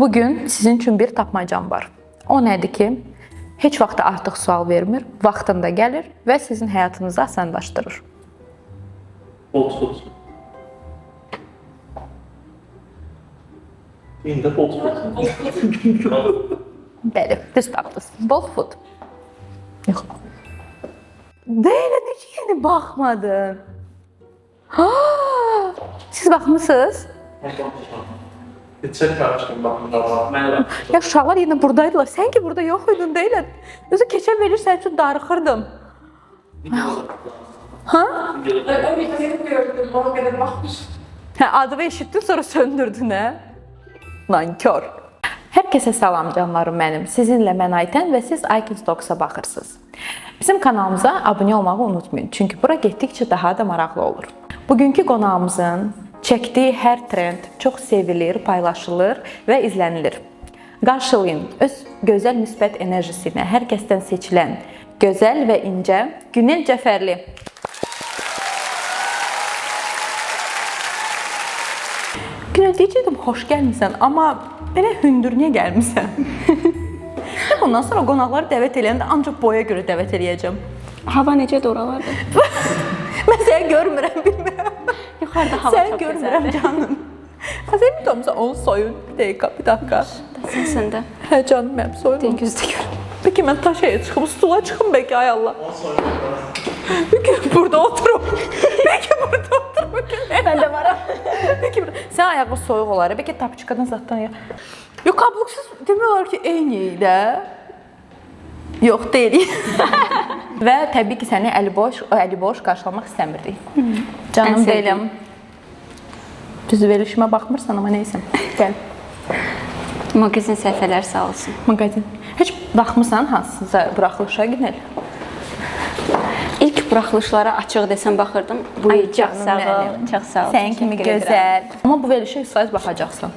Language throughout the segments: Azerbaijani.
Bugün sizin üçün bir tapmacam var. O nədir ki, heç vaxt artıq sual vermir, vaxtında gəlir və sizin həyatınızı asanlaşdırır. Bolt foot. İndi bolt foot. Bəli, düz tapdınız. Bolt foot. Yox. Deyil, necə yəni baxmadın? Ha! Siz baxmısınız? Heç çəkməmişdim baxımda. Mən Ya uşaqlar yenə buradaydılar. Sən ki burada yox idin, deyilən. Özü keçən verir, sən üçün darıxırdım. Ha? Ben bir seni gördüm, bana kadar bakmış. Hə, adını eşitdin, sonra söndürdün, hə? Nankör. Hər kəsə salam canlarım mənim. Sizinlə mən Aytən və siz iKidsTalks-a baxırsınız. Bizim kanalımıza abunə olmağı unutmayın. Çünki bura getdikcə daha da maraqlı olur. Bugünkü qonağımızın çəkdiyi hər trend çox sevilir, paylaşılır və izlənilir. Qarşılayın öz gözəl müsbət enerjisi ilə hər kəsdən seçilən gözəl və incə Günel Cəfərli. Günel, deyəcəkdim, xoş gəlmisən, amma belə hündür niyə gəlmisən? Bundan sonra qonaqları dəvət eləyəndə ancaq boya görə dəvət eləyəcəm. Hava necədir oralarda? Mən səni görmürəm, bilmirəm. Yuxarıda hava Səni çox görmürəm gözəldir. canım. Sən bilmirsən, onu soyun. Bir dakika. Sən də. Hə canım mənim, soyun. Deyən gözdə gör. Peki mən taşaya çıxım, stula çıxım belki, ay Allah. Peki burada oturum. Peki burada oturum. Mən də varam. Peki sən ayağı soyuq olar. Belki tapçıqadan zatdan ya. Yox, qabluqsuz demirlər ki, eyni də. Yox, deyil. Və təbii ki, səni əli boş qarşılamaq istəmirdik. Canım deyiləm. Düz verilişimə baxmırsan, amma neysə. Gəl. Maqazin səhifələri sağ olsun. Maqazin. Heç baxmısan hansısa buraxılışa Günel? İlk buraxılışlara açıq desəm baxırdım. Bu il çox sağ ol, çox sağ ol. Sən kimi Təşəkkür edirəm. gözəl. Amma bu verilişə 100% baxacaqsan.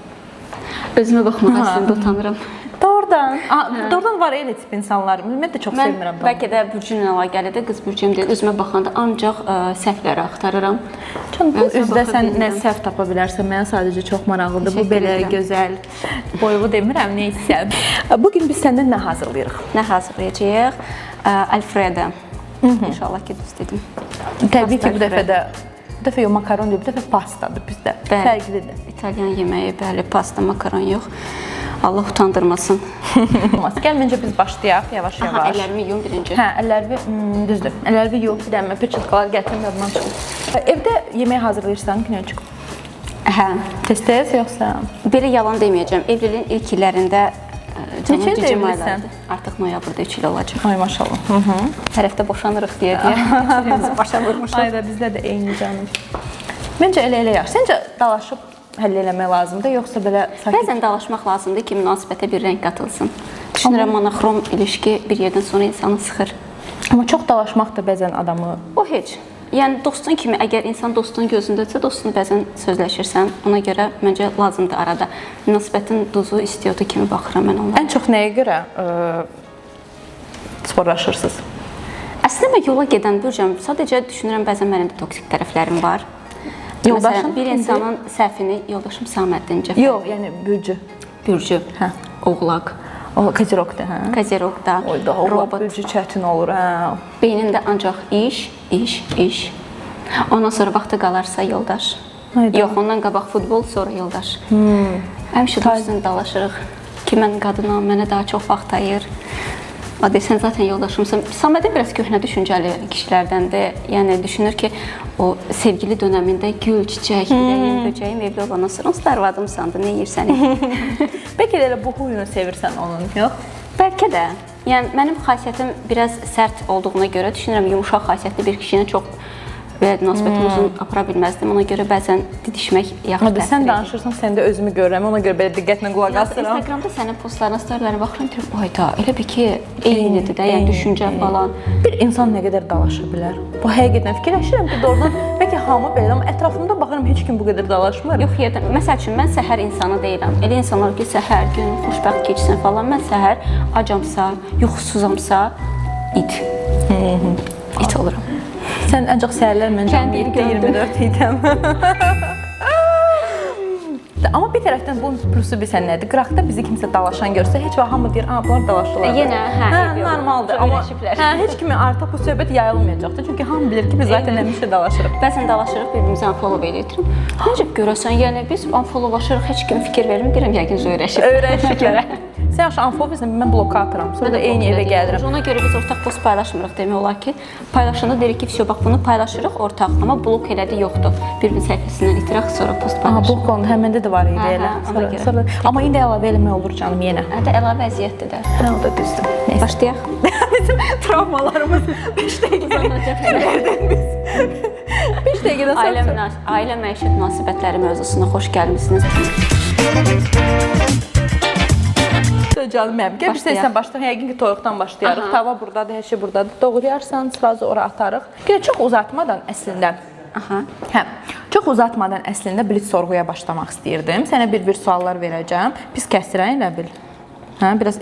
Özümə baxmaq əslində utanıram. Doğrudan. Doğrudan var elə tip insanlar. Mən də çox Mən sevmirəm bunu. bəlkə də bürcümlə əlaqəlidir. Qız bürcüm deyil. Özümə baxanda ancaq səhvləri axtarıram. Canım, bu Mən sən üzdə baxa sən nə bilmirəm. səhv tapa bilərsən. Mənə sadəcə çox maraqlıdır. Bu Təşəkkür belə edirəm. gözəl. Boylu demirəm, neysə. Bu gün biz səndən nə hazırlayırıq? Nə hazırlayacağıq? Alfredo. İnşallah ki düz dedim. Təbii ki, bu Alfredo. dəfə yox makaron deyil, bu dəfə pastadır bizdə. Bəli. Fərqlidir. İtalyan yeməyi, bəli, pasta, makaron yox. Allah utandırmasın. Olmaz. Gəl məncə biz başlayaq yavaş-yavaş. Əllərimi yum birinci. Hə, əllərimi düzdür. Əllərimi yox, bir dənə peçetkalar gətirim yadımdan çıxıb. Evdə yemək hazırlayırsan Günelçik? Hə. Tez-tez yoxsa? Belə yalan deməyəcəm. Evliliyin ilk illərində canım Neçə ildir cicim evlisən? aylardı. Artıq noyabrda 3 il olacaq. Ay maşallah. Hər həftə boşanırıq deyə bizi başa vurmuşuq. Ay da bizdə də eyni canım. Məncə elə yaxşı. Səncə dalaşıb həll eləmək lazımdır, yoxsa belə sakit? Bəzən dalaşmaq lazımdır ki, münasibətə bir rəng qatılsın. Düşünürəm, monoxrom ilişki bir yerdən sonra insanı sıxır. Amma çox dalaşmaq da bəzən adamı... O heç. Yəni dostun kimi, əgər insan dostun gözündədirsə, dostunu bəzən sözləşirsən. Ona görə məncə lazımdır arada. Münasibətin duzu, istiyotu kimi baxıram mən ona. Ən çox nəyə görə sporlaşırsınız? Əslində mən yola gedən bürcəm, sadəcə düşünürəm bəzən mənim də toksik tərəflərim var. Yoldaşın Məsələn, bir kimdir? insanın səhvini yoldaşım Saməddin Cəfər. Yox, yəni bürcü. Bürcü, Hə. oğlaq, O Kozirogdur, hə? Kozirogda, Oy da, robot. bürcü çətin olur, hə. Beynində ancaq iş. Ondan sonra vaxtı qalarsa yoldaş. Hayda. Yox, ondan qabaq futbol, sonra yoldaş. Həmişə dostunla dalaşırıq ki, mən qadınam, mənə daha çox vaxt ayır. O desən zaten yoldaşımsan. Samədə biraz köhnə düşüncəli kişilərdəndir. Yəni düşünür ki, o sevgili dönəmində gül, çiçək, diləyim, böcəyim evli olandan sonra onsuz da arvadımsandı, nə yeyirsən? Bəlkə də elə bu huyunu sevirsən onun, yox? Bəlkə də. Yəni mənim xasiyyətim biraz sərt olduğuna görə düşünürəm, yumşaq xasiyyətli bir kişi ilə çox belə münasibətimi uzun apara bilməzdim. Ona görə bəzən didişmək yaxşı təsir Sən edir. danışırsan, sən də özümü görürəm, ona görə belə diqqətlə qulaq asıram. Instagramda sənin postlarına, storylərine baxıram, deyirəm, ayda, elə bir ki, eynidir də, yəni düşüncə falan. Bir insan nə qədər dalaşa bilər? Bu həqiqətən fikirləşirəm ki, doğrudan bəlkə hamı belə, amma ətrafımda baxıram heç kim bu qədər dalaşmır. Yox yerdən. Məsəl üçün mən səhər insanı deyiləm. Elə insanlar ki, səhər gün xoşbəxt keçsin falan. Mən səhər acamsa, yuxusuzamsa it. İt oluram. Sən ancaq səhərlər məncə Kəndini 7-24 idəm. Amma bir tərəfdən bunun plusu bilsən nədir? Qıraqda bizi kimsə dalaşan görsə, heç vaxt hamı deyir, "A, bunlar dalaşırlar." Yenə, hə, normaldır. Amma öyrəşiblər. heç kimi artıq bu söhbət yayılmayacaqdır. Çünki hamı bilir ki, biz zaten həmişə dalaşırıq. Bəzən dalaşırıq, bir-birimizə unfollow edirik. Necə görəsən, yəni biz unfollowlaşırıq, heç kim fikir vermir, deyirəm yəqin öyrəşib. Öyrəşiklər. Sən yaxşı unfollow etsən, mən bloka atıram. Sonra da eyni evə gəlirəm. Ona görə biz ortaq post paylaşmırıq demək olar ki, paylaşanda deyirik ki, "Vəsə bax bunu paylaşırıq ortaq, amma blok elədi yoxdur. Bir-bir səhifəsindən itirək, sonra post Aha, paylaşırıq." blok oldu. Həməndə də var idi Hə, elə. hə, ona görə. Sonra amma indi əlavə eləmək olur canım yenə. Hətta əlavə əziyyətdir də. Hə, o da düzdür. Nəysə. Başlayaq. Bizim travmalarımız 5 dəqiqədə Uzanacaq elə. 5 dəqiqədə Ailə məişət münasibətləri mövzusuna xoş gəlmisiniz. Canım mənim. Gəl bir sən başlayaq. Yəqin ki, toyuqdan başlayarıq. Tava burdadır, hər şey burdadır. Doğrayarsan, sırazı ora atarıq. Gəl çox uzatmadan əslində. Aha. Hə. Çox uzatmadan əslində blitz sorğuya başlamaq istəyirdim. Sənə bir suallar verəcəm. Pis kəsirəm elə bil. Hə, biraz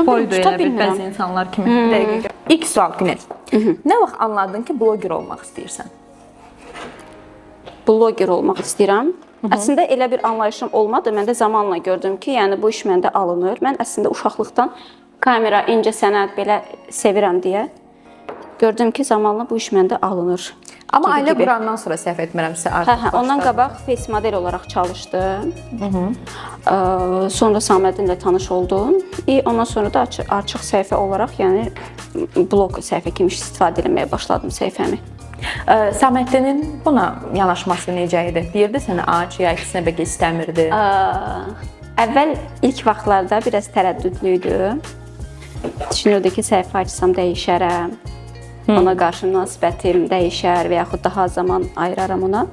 toydu elə bil bəzi insanlar kimi. Dəqiqə. İlk sual Günel. Nə vaxt anladın ki, bloger olmaq istəyirsən? Bloger olmaq istəyirəm. Əslində elə bir anlayışım olmadı. Mən də zamanla gördüm ki, yəni bu iş məndə alınır. Mən əslində uşaqlıqdan kamera, incə sənət belə sevirəm deyə gördüm ki, zamanla bu iş məndə alınır. Amma ailə qurandan sonra səhv etmirəmsə artıq. Hə, ondan qabaq face model olaraq çalışdım. Sonra Samədinlə tanış oldum. Ondan sonra da açıq səhifə olaraq, yəni blog səhifə kimi istifadə etməyə başladım səhifəmi. Səməddinin buna yanaşması necə idi? Deyirdi sənə ağac ya ikisinə bəlkə istəmirdi. Əvvəl ilk vaxtlarda biraz tərəddüdlü idi. Düşünürdü ki, səhifə açsam dəyişərəm. Ona qarşı münasibətim dəyişər və yaxud daha az zaman ayıraram ona.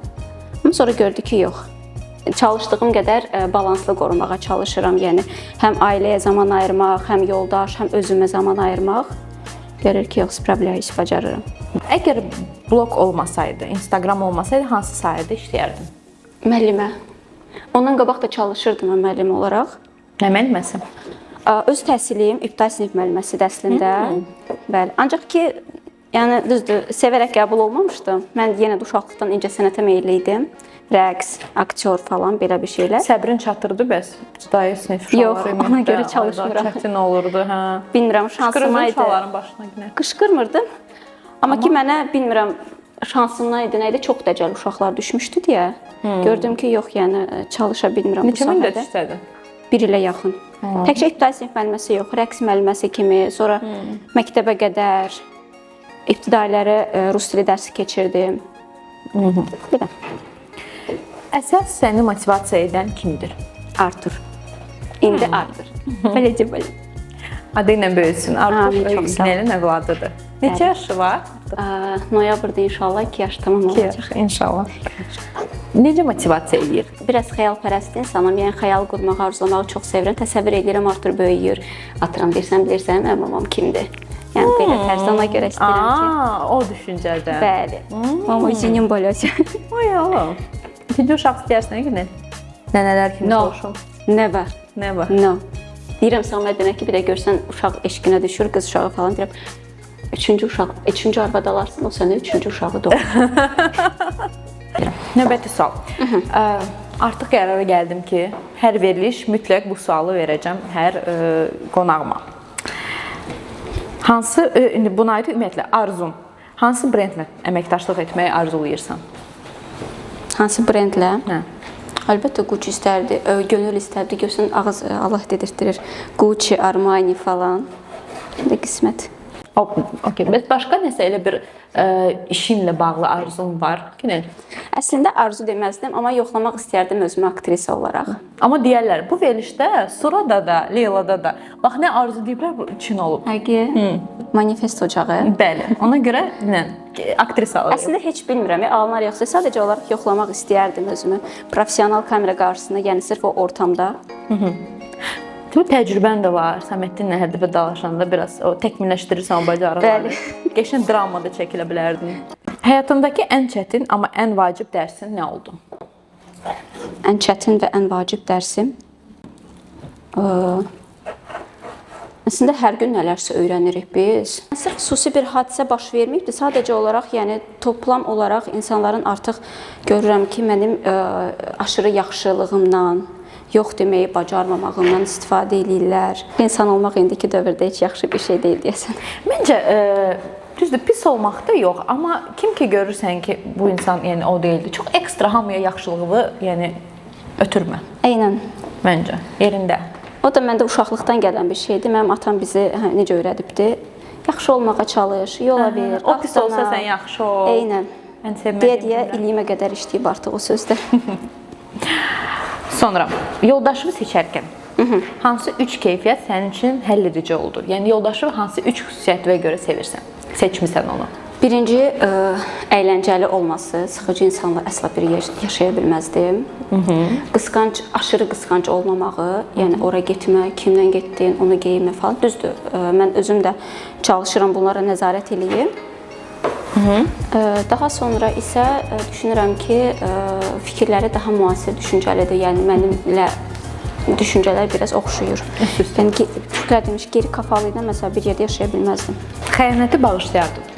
Amma sonra gördü ki, yox. Çalışdığım qədər balanslı qorumağa çalışıram. Yəni həm ailəyə zaman ayırmaq, həm yoldaş, həm özümə zaman ayırmaq. Görür ki, yox, spravляюсь, bacarıram. Əgər blog olmasaydı, Instagram olmasaydı, hansı sahədə işləyərdin? Müəllimə. Ondan qabaq da çalışırdım mən müəllim olaraq. Nə müəlliməsi? Öz təhsilim ibtidai sinif müəlliməsidir əslində. Bəli. Ancaq ki, yəni düzdür, sevərək qəbul olmamışdım. Mən yenə də uşaqlıqdan incəsənətə meylli idim. Rəqs, aktyor falan belə bir şeylər. Səbrin çatırdı bəs? İbtidai sinif uşaqları Yox, ona görə çalışmıram. Çətin olurdu, hə. Bilmirəm, şansıma idi. Uşaqların başına günə. Qışqırmırdım. Amma ki mənə bilmirəm şansımdan idi, nə idi, çox dəcəl uşaqlar düşmüşdü deyə. Gördüm ki, yox, yəni çalışa bilmirəm bu Neçə müddət sahədə. işlədin? 1 ilə yaxın. Təkcə ibtidai sinif müəlliməsi yox, rəqs müəlliməsi kimi, sonra məktəbə qədər ibtidailəri rus dili dərsi keçirdim. Belə. Əsas səni motivasiya edən kimdir? Artur. İndi Artur. Beləcə belə. Adı ilə böyüsün. Artur Amin, çox sağ ol. Günelin övladıdır. Neçə yaşı var? Noyabrda inşallah 2 yaş tamam 2 olacaq. yaş, inşallah. Necə motivasiya edir? Biraz xəyalpərəst insanam, yəni xəyal qurmağı, arzulamağı çox sevirəm. Təsəvvür edirəm Artur böyüyür. Atıram bilirsən, mənim mamam kimdir? Yəni belə tərzdə ona görə istəyirəm ki. O düşüncədə. Bəli. Mama üzünün bolası. Oy Allah. İkinci uşaq istəyirsən Günel? Nənələr kimi soruşum. Never. Nə var? No. Deyirəm Samədinə ki, bir də görsən uşaq eşqinə düşür, qız uşağı falan deyirəm. Üçüncü arvad alarsan, o sənə üçüncü uşağı doğur. Növbəti sual. Artıq qərara gəldim ki, hər veriliş mütləq bu sualı verəcəm hər qonağıma. Hansı, indi buna aid ümumiyyətlə arzun, hansı brendlə əməkdaşlıq etməyi arzulayırsan? Hansı brendlə? Hə. Əlbəttə Gucci istərdi, gönül istərdi, görsən ağız Allah dedirtdirir. Gucci, Armani falan. İndi qismət. Okay. Bəs başqa nəsə elə bir işinlə bağlı arzun var? Günel. Əslində arzu deməzdim, amma yoxlamaq istərdim özümü aktrisa olaraq. Amma deyərlər, bu verilişdə Surada da, Leylada da, bax nə arzu deyiblər, bu üçün olub. Həqiqi, manifest ocağı. Bəli, ona görə aktrisa alıram. Əslində heç bilmirəm, alınar yoxsa sadəcə olaraq yoxlamaq istərdim özümü professional kamera qarşısında, yəni sırf o ortamda. Təcrübən də var. Səməddinlə hər dəfə dalaşanda biraz o təkmilləşdirirsən o bacarıqları. Qəşəng dramada çəkilə bilərdin. Həyatındakı ən çətin amma ən vacib dərsin nə oldu? Ən çətin və ən vacib dərsim Əslində hər gün nələrsə öyrənirik biz. Sırf xüsusi bir hadisə baş verməyibdi. Sadəcə olaraq, yəni toplam olaraq insanların artıq görürəm ki, mənim aşırı yaxşılığımdan, yox deməyi bacarmamağımdan istifadə edirlər. İnsan olmaq indiki dövrdə heç yaxşı bir şey deyil deyəsən. Məncə düzdür, pis olmaq da yox, amma kim ki görürsən ki, bu insan yəni o deyildi. Çox ekstra hamıya yaxşılığı, yəni ötürmə. Eynən. Məncə yerində. O da məndə uşaqlıqdan gələn bir şeydir. Mənim atam bizi necə öyrədibdi? Yaxşı olmağa çalış, yola ver. O pis olsa sən yaxşı ol. Eynən. Mən sevmədiyim. Deyə illiyimə qədər işləyib artıq o sözlər. Sonra yoldaşını seçərkən hansı 3 keyfiyyət sənin üçün həll edici oldu? Yəni yoldaşı hansı 3 xüsusiyyətə görə sevirsən? Seçmisən onu. Birinci, əyləncəli olması. Sıxıcı insanla əsla bir yaşaya bilməzdim. Qısqanc, aşırı qısqanc olmamağı, yəni ora getmə, kimdən getdin, onu geyinmə falan. Düzdür, mən özüm də çalışıram bunlara nəzarət eləyim. Daha sonra isə düşünürəm ki, fikirləri daha müasir düşüncəlidir. Yəni mənimlə düşüncələr biraz oxşuyur. Yəni türklər demiş, geri kafalı ilə məsələn bir yerdə yaşaya bilməzdim. Xəyanəti bağışlayardın.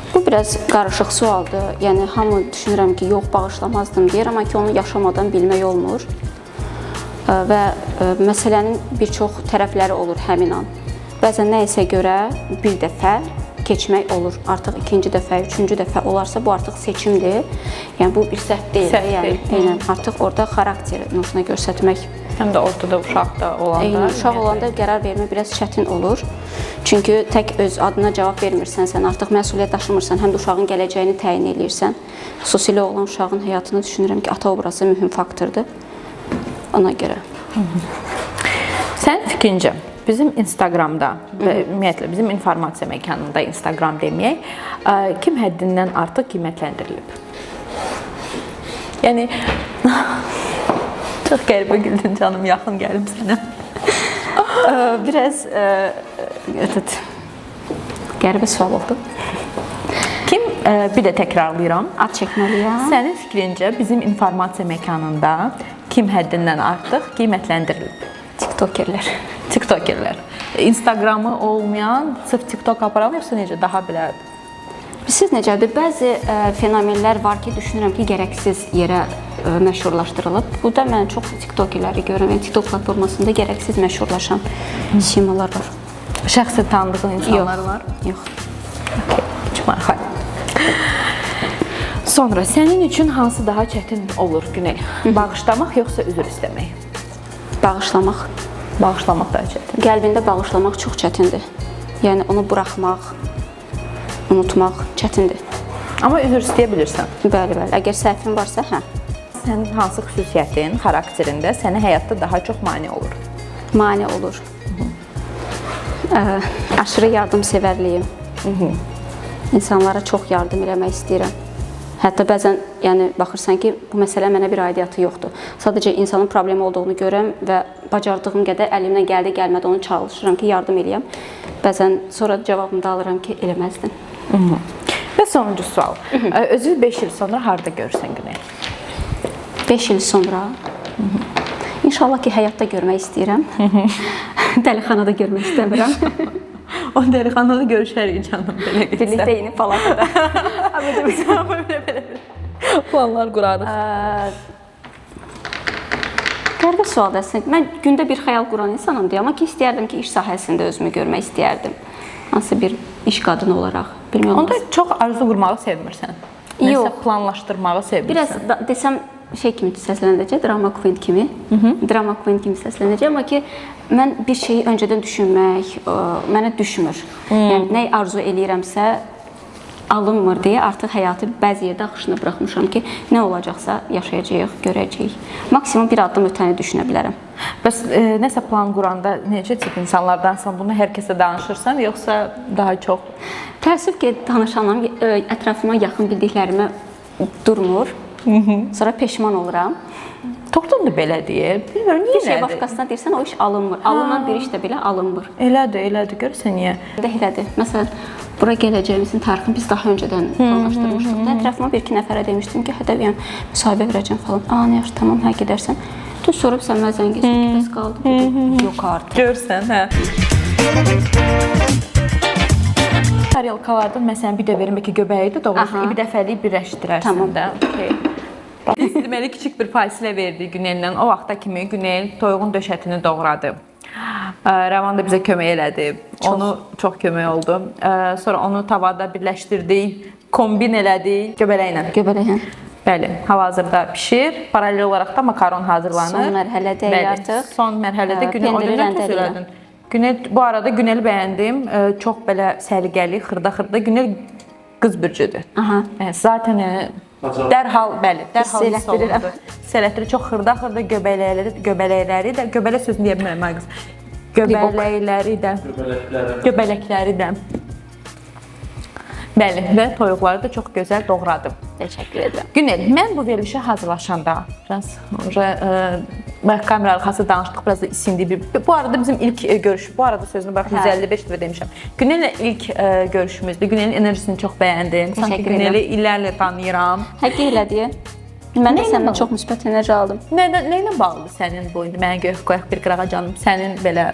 Bu biraz qarışıq sualdır. Yəni hamı düşünürəm ki, yox bağışlamazdım deyir, amma ki onu yaşamadan bilmək olmur. Və məsələnin bir çox tərəfləri olur həmin an. Bəzən nə isə görə bir dəfə keçmək olur. Artıq ikinci dəfə, üçüncü dəfə olarsa bu artıq seçimdir. Yəni bu bir səhv deyil. Yəni eynən artıq orada xarakteri nümunə göstərmək. Həm də ortada uşaq da olanda. Eynən uşaq olanda qərar vermə biraz çətin olur. Çünki tək öz adına cavab vermirsən, sən artıq məsuliyyət daşımırsan, həm də uşağın gələcəyini təyin edirsən. Xüsusilə olan uşağın həyatını düşünürəm ki, ata obrazı mühüm faktordur. Ona görə. Sən fikrincə bizim Instagramda və ümumiyyətlə bizim informasiya məkanında Instagram deməyək, kim həddindən artıq qiymətləndirilib? Yəni çox qəribə güldün canım, yaxın gəlim sənə. Biraz qəribə sual oldu. Kim, bir də təkrarlayıram, Ad çəkməliyəm. sənin fikrincə bizim informasiya məkanında kim həddindən artıq qiymətləndirilib? TikTokerlər. TikTokerlər. Instagramı olmayan sırf TikTok aparan yoxsa necə daha belə? Siz necədir? Bəzi fenomenlər var ki, düşünürəm ki, gərəksiz yerə məşhurlaşdırılıb. Bu da mən çox TikTokerləri görürəm. Yəni TikTok platformasında gərəksiz məşhurlaşan simalar var. Şəxsi tanıdığın insanlar var? Yox. Okay, heç maraqlı. Sonra sənin üçün hansı daha çətin olur Günel? Bağışlamaq yoxsa üzr istəmək? Bağışlamaq. Bağışlamaq daha çətin. Qəlbində bağışlamaq çox çətindir. Yəni onu buraxmaq, unutmaq çətindir. Amma üzr istəyə bilirsən. Bəli, bəli. Əgər səhvin varsa, hə. Sənin hansı xüsusiyyətin, xarakterində sənə həyatda daha çox mane olur? Mane olur. Aşırı yardımsevərliyim. İnsanlara çox yardım eləmək istəyirəm. Hətta bəzən yəni baxırsan ki, bu məsələ mənə bir aidiyyatı yoxdur. Sadəcə insanın problemi olduğunu görürəm və bacardığım qədər əlimdən gəldi, gəlmədi onu çalışıram ki, yardım eləyəm. Bəzən sonra cavabını da alıram ki, eləməzdin. Və sonuncu sual. Özü 5 il sonra harda görürsən Günel? 5 il sonra İnşallah ki, həyatda görmək istəyirəm. Dəlixanada görmək istəmirəm. O dəlixanada görüşərik canım, belə getsə. Birlikdə yeni palatada. Planlar qurarıq. Qəribə sualdır əslində. Mən gündə bir xəyal quran insanım deyə, amma ki, istəyərdim ki, iş sahəsində özümü görmək istəyərdim. Hansı bir iş qadını olaraq. Bilmiyorum. Onda çox arzu qurmağı sevmirsən. Nəsə planlaşdırmağı sevirsən. Biraz desəm şey kimi səslənəcək, drama queen kimi. Drama queen kimi səslənəcək, amma ki, mən bir şeyi öncədən düşünmək mənə düşmür. Yəni nə arzu eləyirəmsə alınmır deyə artıq həyatı bəzi yerdə axışına buraxmışam ki, nə olacaqsa yaşayacağıq, görəcəyik. Maksimum bir addım ötəni düşünə bilərəm. Bəs nəsə plan quranda necə tip insanlardansan, bunu hər kəsə danışırsan, yoxsa daha çox? Təəssüf ki, danışanam ətrafıma yaxın bildiklərimə durmur. Sonra peşman oluram. Doğrudan da belə deyil. Bilmirəm, niyə bir şey başqasına deyirsən, o iş alınmır. Alınan bir iş də belə alınmır. Elədir, görürsən niyə? Elədir. Məsələn, bura gələcəyimizin tarixini biz daha öncədən planlaşdırmışdıq. Ətrafıma bir-iki nəfərə demişdim ki, hədə müsahibə verəcəm falan. Nə yaxşı, tamam, hə gedərsən. Bütün sorup sən mən zəng etdim, bəs qaldı. Yox artıq. Görsən, hə. Tarelkalardan məsələn bir də verim ki, göbəyidir, doğrusu bir dəfəlik birləşdirərsən Tamam. də. Okay. Deməli kiçik bir fasilə verdi Günellə. O vaxta kimi Günel toyuğun döşətini doğradı. Rəvan da bizə kömək elədi. Onu çox kömək oldu. Sonra onu tavada birləşdirdik, kombin elədik göbələklə. Göbələklə. Bəli, hal-hazırda pişir. Paralel olaraq da makaron hazırlanır. Son mərhələdəyik artıq. Son mərhələdə Günel o gündən tez elədin. Günel, bu arada Güneli bəyəndim. Çox belə səliqəli, xırda-xırda. Günel qız bürcüdür. Aha. Zaten dərhal, bəli, dərhal hiss elətdirir. Hiss elətdirir. Çox xırda-xırda göbələkləri də, göbələk sözünü deyə bilmirəm ay qız. Göbələkləri də, göbələkləri də. Bəli, və toyuqları da çox gözəl doğradım. Təşəkkür edirəm. Günel, mən bu verilişə hazırlaşanda biraz kamera arxası danışdıq, biraz da isindi. Bu arada bizim ilk görüş, bu arada sözünü bax 155 dəfə demişəm. Günellə ilk görüşümüzdür. Günelin enerjisini çox bəyəndim. Sanki Güneli illərlə tanıyıram. Həqiqi elədi. Mən də səndən çox müsbət enerji aldım. Nə ilə bağlıdır sənin bu indi? Mənə göy qoyaq bir qırağa canım. Sənin belə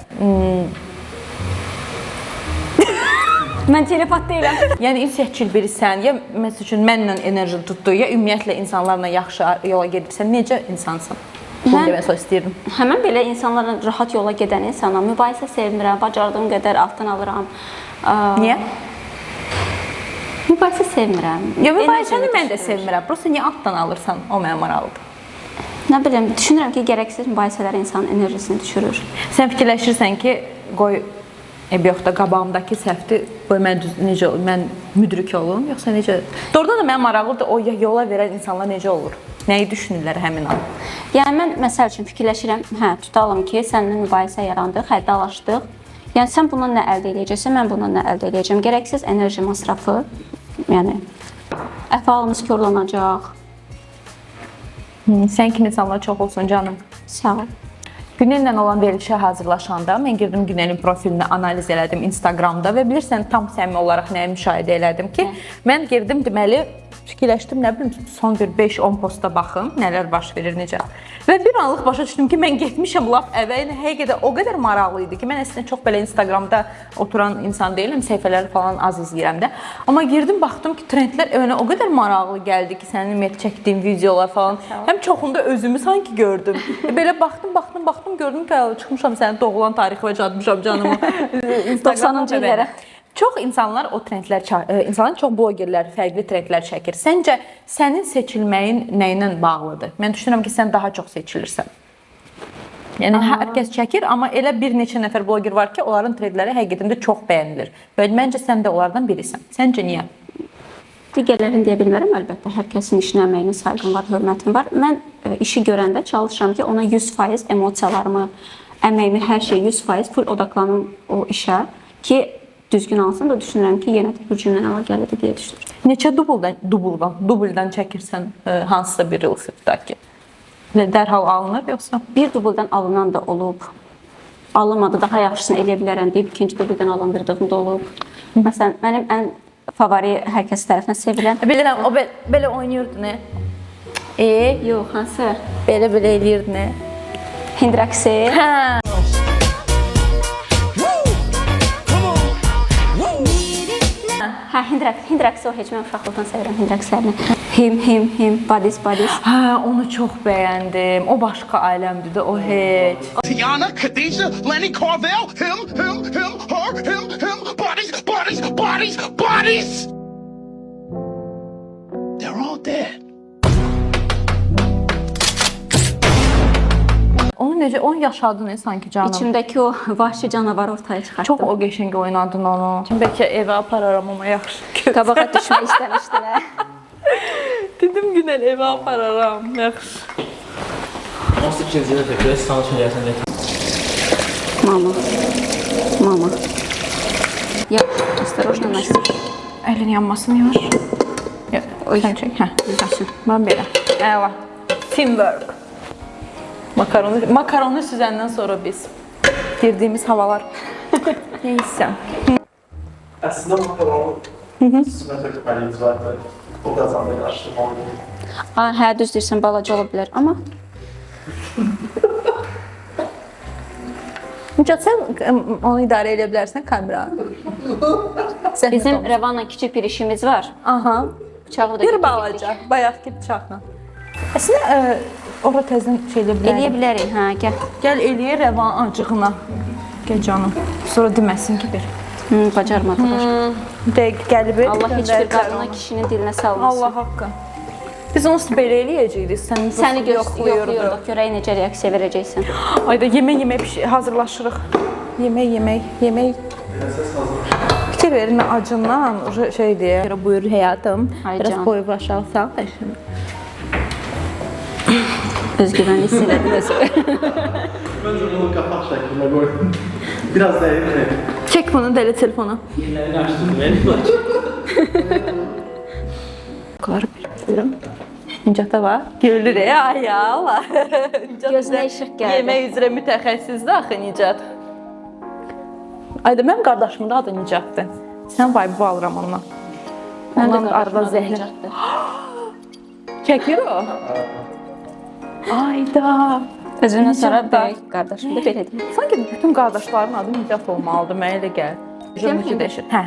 Mən telepat deyiləm. yəni insiyyətçil birisən, ya məsəl üçün mənlə enerjin tutdu, ya ümumiyyətlə insanlarla yaxşı yola gedirsən. Necə insansan? Bunu demək istəyirdim. Həmən belə insanlarla rahat yola gedən insanam. Mübahisə sevmirəm, bacardığım qədər altdan alıram. Niyə? Mübahisə sevmirəm. Ya mübahisəni mən də sevmirəm. Prosta niyə altdan alırsan? O mənə maraqlıdır. Nə bilim, düşünürəm ki, gərəksiz mübahisələr insanın enerjisini düşürür. Sən fikirləşirsən ki, qoy yox da qabağımdakı səhvdir, qoy mən müdrik olum, yoxsa necə? Doğrudan da mənə maraqlıdır o yola verən insanlar necə olur? Nəyi düşünürlər həmin an? Yəni mən məsəl üçün fikirləşirəm, tutalım ki, səninlə mübahisə yarandıq, həddalaşdıq. Yəni sən bundan nə əldə edəcəksən, mən bundan nə əldə edəcəm? Gərəksiz enerji masrafı, yəni əfalımız korlanacaq. Sən kimi insanlar çox olsun canım. Sağ ol. Günellə olan verilişə hazırlaşanda mən girdim Günelin profilini analiz elədim Instagramda və bilirsən tam səmimi olaraq nəyi müşahidə elədim ki, mən girdim deməli fikirləşdim, nə bilim son bir 5-10 posta baxım, nələr baş verir, necə. Və bir anlıq başa düşdüm ki, mən getmişəm lap əvvəl, həqiqətən o qədər maraqlı idi ki, mən əslində çox belə Instagramda oturan insan deyiləm, səhifələri falan az izləyirəm də. Amma girdim, baxdım ki, trendlər mənə o qədər maraqlı gəldi ki, sənin çəkdiyin videolar falan. Həm çoxunda özümü sanki gördüm. Belə baxdım, gördüm ki, çıxmışam sənin doğulan tarixi və cadmışam canımı. 90-cı illərə. Çox insanlar o trendlər, insanların çox blogerlər fərqli trendlər çəkir. Səncə sənin seçilməyin nə ilə bağlıdır? Mən düşünürəm ki, sən daha çox seçilirsən. Yəni hər kəs çəkir, amma elə bir neçə nəfər bloger var ki, onların trendləri həqiqətən də çox bəyənilir. Və məncə sən də onlardan birisən. Səncə niyə? Digərlərini deyə bilmərəm, əlbəttə. Hər kəsin işinə, əməyinə sayğım var, hörmətim var. Mən işi görəndə çalışıram ki, ona 100% emosiyalarımı, əməyimi, hər şey 100% full odaqlanım o işə ki, düzgün alsın da düşünürəm ki, yenə də gücümdən əlaqəlidir deyə düşünürəm. Neçə dubldan çəkirsən hansısa bir reels tutaq ki? Dərhal alınır yoxsa? Bir dubldan alınan da olub. Alınmadı, daha yaxşısını eləyə bilərəm deyib ikinci dubldan alındırdığım da olub. Məsələn, mənim ən favori hər kəs tərəfindən sevilən. Bilirəm, o belə oynayırdı nə? Yox, hansı? Belə eləyirdi nə? Hind rəqsi. Hə. Hə, Hind rəqsi o heç mən uşaqlıqdan sevirəm Hind rəqslərini. Him, bodies. Hə, onu çox bəyəndim. O başqa aləmdir də, o heç. Tiana, Khadijah, Lenny Carvel, him, her, him, bodies. They're all dead. Onu yaşadın sanki canım. İçimdəki o vahşi canavar ortaya çıxartdım. Çox o qəşəng oynadın onu. Bəlkə evə apararam amma yaxşı. Qabağa düşmək istəmişdilər. Dedim Günel evə apararam. Yaxşı. Nasıl ikinci də təkrar sana söyləyəsən də. Mama. Ya, осторожно, Настя. Əlin yanmasın yavaş. Oy. Sən çək. Hə. Yaxşı. Mən belə. Əla. Teamwork. Makaronu süzəndən sonra biz girdiyimiz havalar. Neysə. Əslində makaron süzmə tökməliyimiz var. O qazanda qarışdırmalıyım. Hə, düz deyirsən, balaca ola bilər, amma Nicat, sən onu idarə edə bilərsən kamera. Bizim Rəvanla kiçik bir işimiz var. Aha. Bıçağı da Bir balaca, bayaqki bıçaqla. Əslində ora təzən şey edə bilərik. Eləyə bilərik, hə, gəl. Gəl eləyir Rəvan acığına. Gəl canım. Sonra deməsin ki bir. Bacarmadılar. Dəqiq qəlbi. Allah heç bir qadına kişinin dilinə salmasın. Allah haqqı. Biz onu belə eləyəcəkdik. Səni yoxlayırdıq, görək necə reaksiya verəcəksən. Ayda yemək hazırlaşırıq. Yemək. Fikir verin acından şey deyə. Buyur həyatım. Ay Biraz can. boyu aşağı sal. Özgüvənli hiss elədim özümü. Bence bunu kapak şeklinde koydum. Biraz da elimle. Çək bunu, dələ telefonu. Yerlerini açtım. Beni bak. Buyurun. Nicata var. Gülür ay Allah. Gözünə işıq gəldi. Yemək üzrə mütəxəssisdir axı Nicat. Ayda mənim qardaşımın da adı Nicatdır. Sən vibe alıram ondan. Ondan arada zəhlə. Çəkir o. Ayda. Özündən sonra Nicat da. böyük qardaşım da belə deyir. Sanki bütün qardaşların adı Nicat olmalıdır, mənə elə gəlir. Enerjim necə dəyişir? Hə.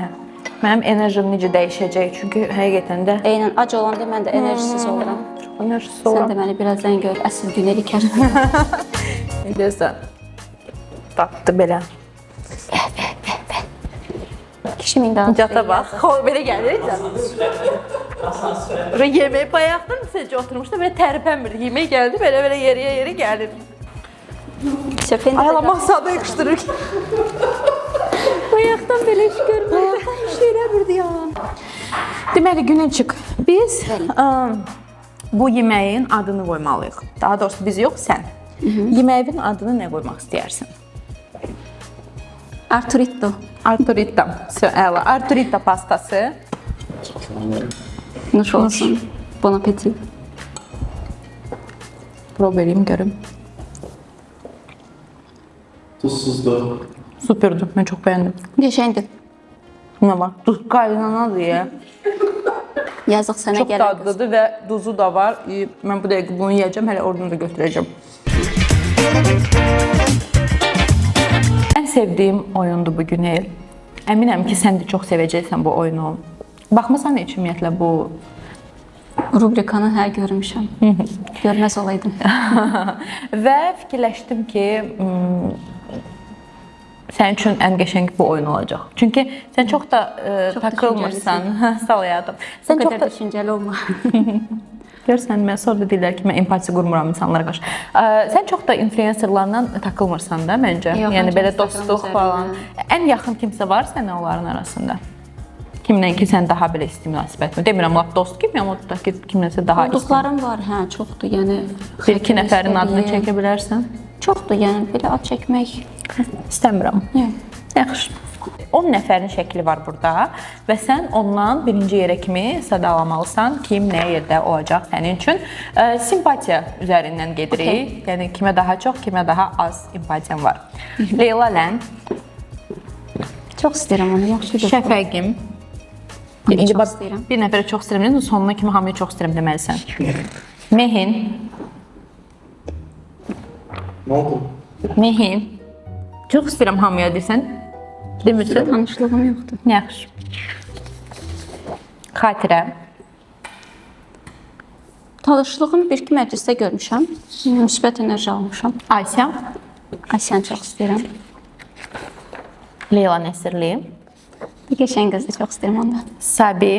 Mənim enerjim necə dəyişəcək? Çünki həqiqətən də Eynən, ac olanda mən də enerjisiz oluram. enerjisi Sən olan. də məni birazdan gör, əsl günəli kər. Gözlə. Tatdı belə. Kişimin daha Nicata bax. Belə gəlir də. Böyle yemək bayaqdan necə oturmuşdu, belə tərpənmirdi. Yemək gəldi, belə yeriyə gəlir. Şefin Ay Allah, masada yıxışdırır. Bayaqdan belə iş görmürəm. Bayaqdan iş eləmirdi ya. Deməli, Günelçik, biz bu yeməyin adını qoymalıyıq. Daha doğrusu biz yox, sən. Yeməyin adını nə qoymaq istəyərsən? Arturito. Arturita. Əla. Arturita pastası. Nuş olsun. Bon appetit. Prob eləyim, görüm. Tuzsuzdu. Superdir, mən çox bəyəndim. Qəşəngdir. Buna bax, duz qaynanadır ya. Yazıq sənə Çox gələn qız. dadlıdır və duzu da var. Mən bu dəqiqə bunu yeyəcəm, hələ oradan da götürəcəm. Ən sevdiyim oyundur bu gün el. Əminəm ki, sən də çox sevəcəksən bu oyunu. Baxmısan heç ümumiyyətlə bu Rubrikanı hə görmüşəm. Görməz olaydım. və fikirləşdim ki, sənin üçün ən qəşəng bu oyun olacaq. Çünki sən çox da takılmırsan. Sağ ol həyatım. Sən Sən çox çox da da düşüncəli olma. görsən, mən sonra da deyirlər ki, mən empati qurmuram insanlara qarşı. Sən çox da influencerlarla takılmırsan da məncə. Yox, Yəni mən belə çox dostluq Instagram falan. Ən yaxın kimsə var sənə onların arasında? Kimlə ki sən daha belə isti münasibətmi? Demirəm lap dost kimi, amma da ki kimləsə daha isti. Dostlarım var, hə, çoxdur. Yəni Bir-iki nəfərin adını çəkə bilərsən? Çoxdur, yəni belə ad çəkmək. İstəmirəm. Yox. Yaxşı. 10 nəfərin şəkli var burada və sən ondan birinci yerə kimi sadalamalısan, kim nə yerdə olacaq sənin üçün. Simpatiya üzərindən gedirik. Yəni kimə daha çox, kimə daha az empatiyam var. Leyla Lən, Çox istəyirəm onu, yaxşıdır. Şəfəqim. Onu İndi çox bax, istəyirəm. bir nəfərə çox istəyirəm, sonuna kimi hamıya çox istəyirəm deməlisən. Mehin, Ne oldu? Mehin. Çox istəyirəm hamıya desən. Demirsən? Tanışlığım yoxdur. Yaxşı. Xatirə. Tanışlığımı bir-iki məclisdə görmüşəm. Müsbət enerji almışam. Ayşə. Ayşəni çox istəyirəm. Leyla Nəsirli. Bir qəşəng qızı çox istəyirəm ondan. Sabi.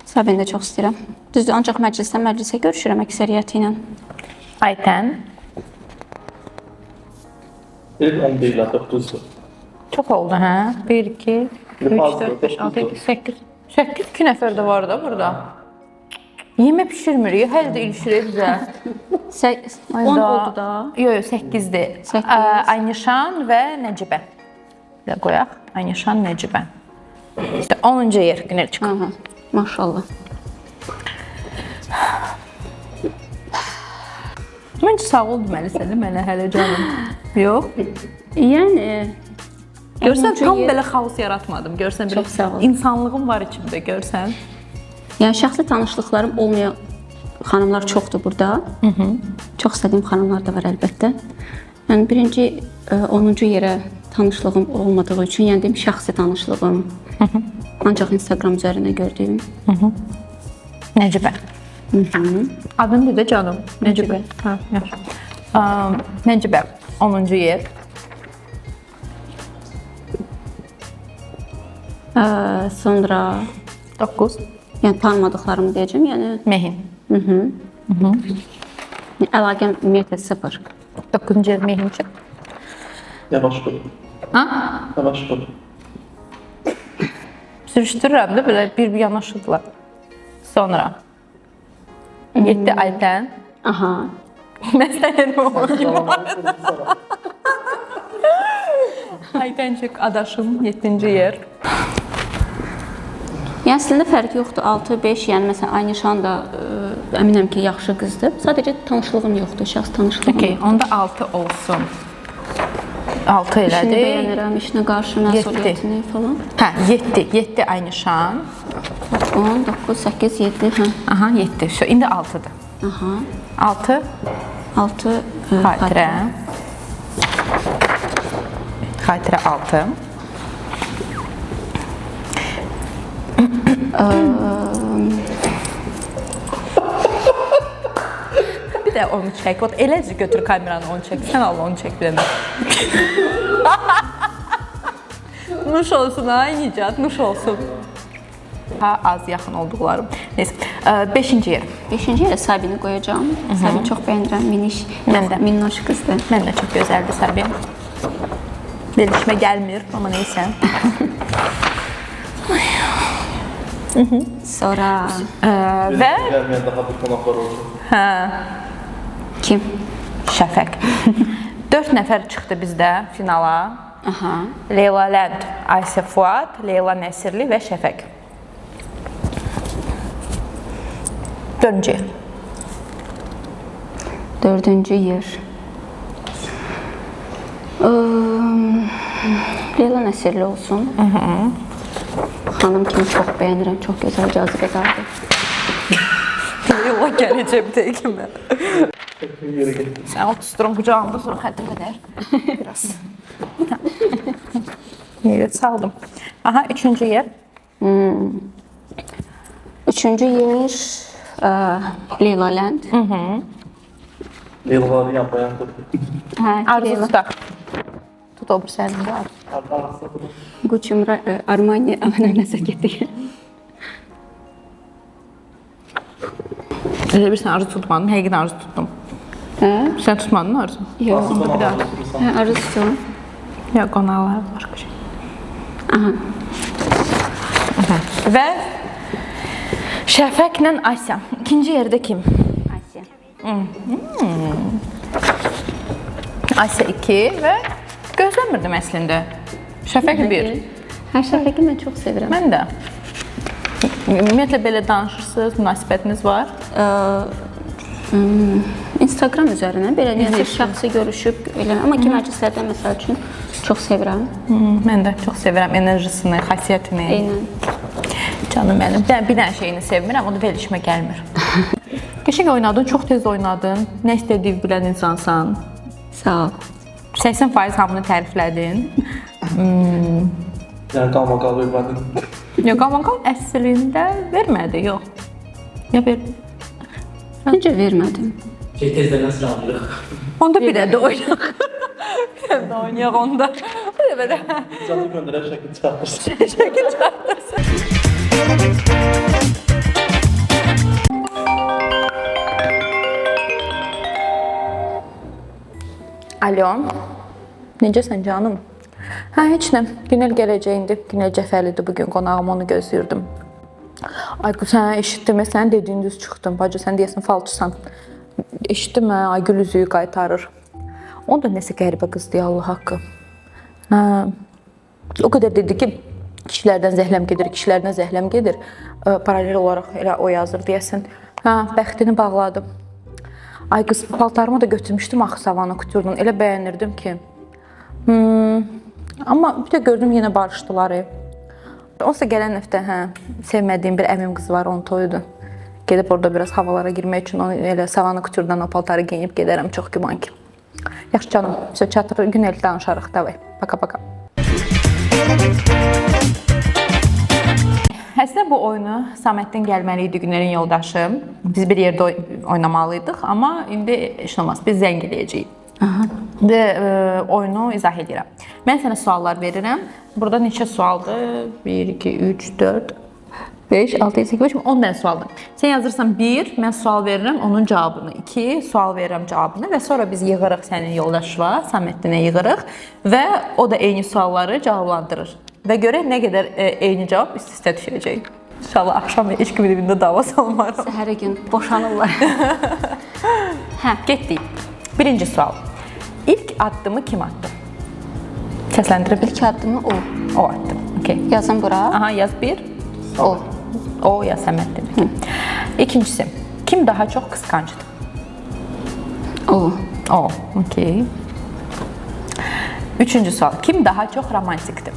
Sabini də çox istəyirəm. Düzdür, ancaq məclisdən məclisə görüşürəm əksəriyyəti ilə. Aytən. Dedim 10 değil hatta 9'du. Çox oldu, hə? 1, 2, 3, 4, 5, 6, 7, 8. 8 2 nəfər də var da burada. Yemək bişirmirik, hələ də ilişirik bizə. 10 oldu da. Yox, 8-dir. 8. Aynişan və Nəcibə. Bir də qoyaq. Aynişan, Nəcibə. İşte 10-cu yer Günelçik. Aha, maşallah. Məncə sağ ol deməlisən mənə hələ canım. Yox. Yəni Görsən Onuncu tam yer- belə xaos yaratmadım. Görsən belə Çox sağ ol. insanlığım var içimdə, görsən. yəni şəxsi tanışlıqlarım olmayan xanımlar çoxdur burada. Çox istədiyim xanımlar da var əlbəttə. Yəni birinci 10-cu yerə tanışlığım olmadığı üçün, yəni deyim şəxsi tanışlığım. Ancaq Instagram üzərindən gördüyüm. Nəcibə. Adın bir də canım. Nəcibə. Hə, yaxşı. Nəcibə 10-cu yer. Sonra 9. yəni tanımadıqlarımı deyəcəm, yəni Mehin. əlaqəm ümumiyyətlə 0. 9-cu yer Mehin çıx. Yavaş dur. Ha? Yavaş dur. Sürüşdürürəm də belə bir yanaşıqlar. Sonra 7 Aytən. Aha. Məsələn o. Aytəncik adaşım 7-ci yer. Yəni əslində fərq yoxdur. 6-5, yəni məsələn Aynişan da əminəm ki, yaxşı qızdır. Sadəcə tanışlığım yoxdur, şəxs tanışlığım. Okay, onda 6 olsun. 6 İşini elədi. bəyənirəm, işinə qarşı məsuliyyətini falan. Hə, 7 Aynişan. 10, 9, 8, 7, hə. Aha, 7. Şu indi 6-dır. Aha. 6 6 Xatirə. Xatirə 6. Bir də onu çək. Ot eləcə götür kameranı onu çək. Sən al onu çək bir dənə. Nuş olsun ay Nicat, nuş olsun. Ha, az yaxın olduqlarım. Neyse, 5-ci yer. 5-ci yerə Sabini qoyacağam. Sabini çox bəyənirəm, miniş. Mən də. Minnoş qızdır. Mən də çox gözəldir Sabin. Belişmə gəlmir, amma neysə. Sonra Və Gəlməyən daha bir qonaqlar olsun. kim? Şəfəq. 4 nəfər çıxdı bizdə finala. Aha. Leyla Lənd, Aysə Fuad, Leyla Nəsirli və Şəfəq. 4-cü yer. 4-cü yer. Leyla Nəsirli olsun. Xanım kimi çox bəyənirəm, çox gözəl cazibədardır. Leyla gələcəkdə kimi. Yere git. Sən o tusturum qucağımda sonra xətrim qədər. Biraz. Evet, saldım. Aha, 3-cü yer. 3-cü yer Leyla Lənd. Yılları yapmayan dur. Hə, Arzu Leyla. tutaq. Tut o bir sənində. Gucci, Armani, əmənə nəsə getdik. Elə bir sən arzu tutmadın, həqiqin arzu tutdum. Hə? Sən tutmadın arzu? Yox. Bir daha. Hə, arzu tutuyorum. Yox, qonaqlar başqa şey. Aha. Və Şəfəqlə Asya. İkinci yerdə kim? Asiya. Asya 2 və gözləmirdim əslində. Şəfəq 1. Hər Şəfəqi mən çox sevirəm. Mən də. Ümumiyyətlə belə danışırsınız, münasibətiniz var. Instagram üzərindən belə nəsə şəxsi görüşüb elə, amma ki məclislərdə məsəl üçün çox sevirəm. Mən də çox sevirəm enerjisini, xasiyyətini. Eynən. Canım mənim. Bir dənə şeyini sevmirəm, o da verilişmə gəlmir. Qəşəng oynadın, çox tez oynadın. Nə istədiyini bilən insansan. Sağ ol. 80% hamını təriflədin. Yani qalma vermədin. Yox, qamanqal əslində vermədi, yox. Ya ver. Məncə vermədim. Tezdən nəsil alırıq. Onda bir də oynayaq. Bir də oynayaq onda. Bir də belə. Canı göndərək şəkil çıxartırsın. Şəkil çıxartırsın. Alo. Necəsən canım? Hə, heç nə. Günel gələcəyindi. Günel Cəfərlidir bugün qonağım, onu gözləyirdim. Aygül, sən eşitdim, sən dediyin düz çıxdın. Bacı, sən deyəsən falçısan. Eşitdim, Aygül üzüyü qaytarır. O da nəsə qəribə qızdı, Allah haqqı. Hə. O qədər dedi ki, kişilərdən zəhləm gedir. Paralel olaraq elə o yazır deyəsən. Hə, bəxtini bağladım. Ay qız, paltarımı da götürmüşdüm axı Savana Couture-dan. Elə bəyənirdim ki. Amma bir də gördüm yenə barışdılar. Onsa gələn həftə, sevmədiyim bir əmim qızı var, onun toyudur. Gedib orada biraz havalara girmək üçün onu elə Savana Couture-dan o paltarı geyinib gedərəm, çox güman ki. Yaxşı canım, çatır, gün el danışarıq, davay. Paka paka. bu oyunu Sametdən gəlməli idi Günelin yoldaşı. Biz bir yerdə oynamalıydıq, amma indi heç olmaz. Biz zəng eləyəcəyik. Və oyunu izah edirəm. Mən sənə suallar verirəm. Burada neçə sualdır? 1, 2, 3, 4, 5, 6, 7, 8, 5, 10 dənə sualdır. Sən yazırsan 1, mən sual verirəm, onun cavabını. 2, sual verirəm cavabını və sonra biz yığırıq sənin yoldaşına, Sametdinə yığırıq və o da eyni sualları cavablandırır. Və görək nə qədər eyni cavab üst-üstə düşəcək. İnşallah axşam heç kimin evində dava salmaram. Səhəri gün boşanırlar. Getdik. Birinci sual. İlk addımı kim attı? Səsləndirib İlk addımı o. o attı. Okay. Yazın bura. Aha, yaz bir. O. O ya Səməddir. İkincisi, kim daha çox qısqancdır? O. O. Okay. Üçüncü sual. Kim daha çox romantikdir?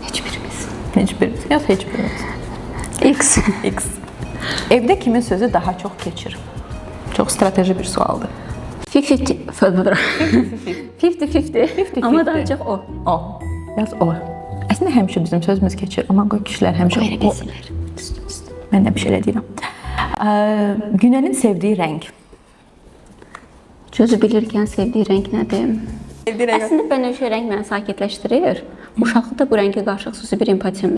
Heç birimiz. Heç birimiz. Yox, heç birimiz. X. X. Evdə kimin sözü daha çox keçir? Çox strateji bir sualdır. 50-50. Amma daha çox o. O. Yaz o. Əslində həmişə bizim sözümüz keçir, amma qoy kişilər həmişə Qoy elə bilsinlər. Mən də bir şey elə deyirəm. Günelin sevdiyi rəng. Gözü bilirkən sevdiyi rəng nədir? Sevdiyi rəng. Əslində bənövşə rəng məni sakitləşdirir. Uşaqlıqda bu rəngə qarşı xüsusi bir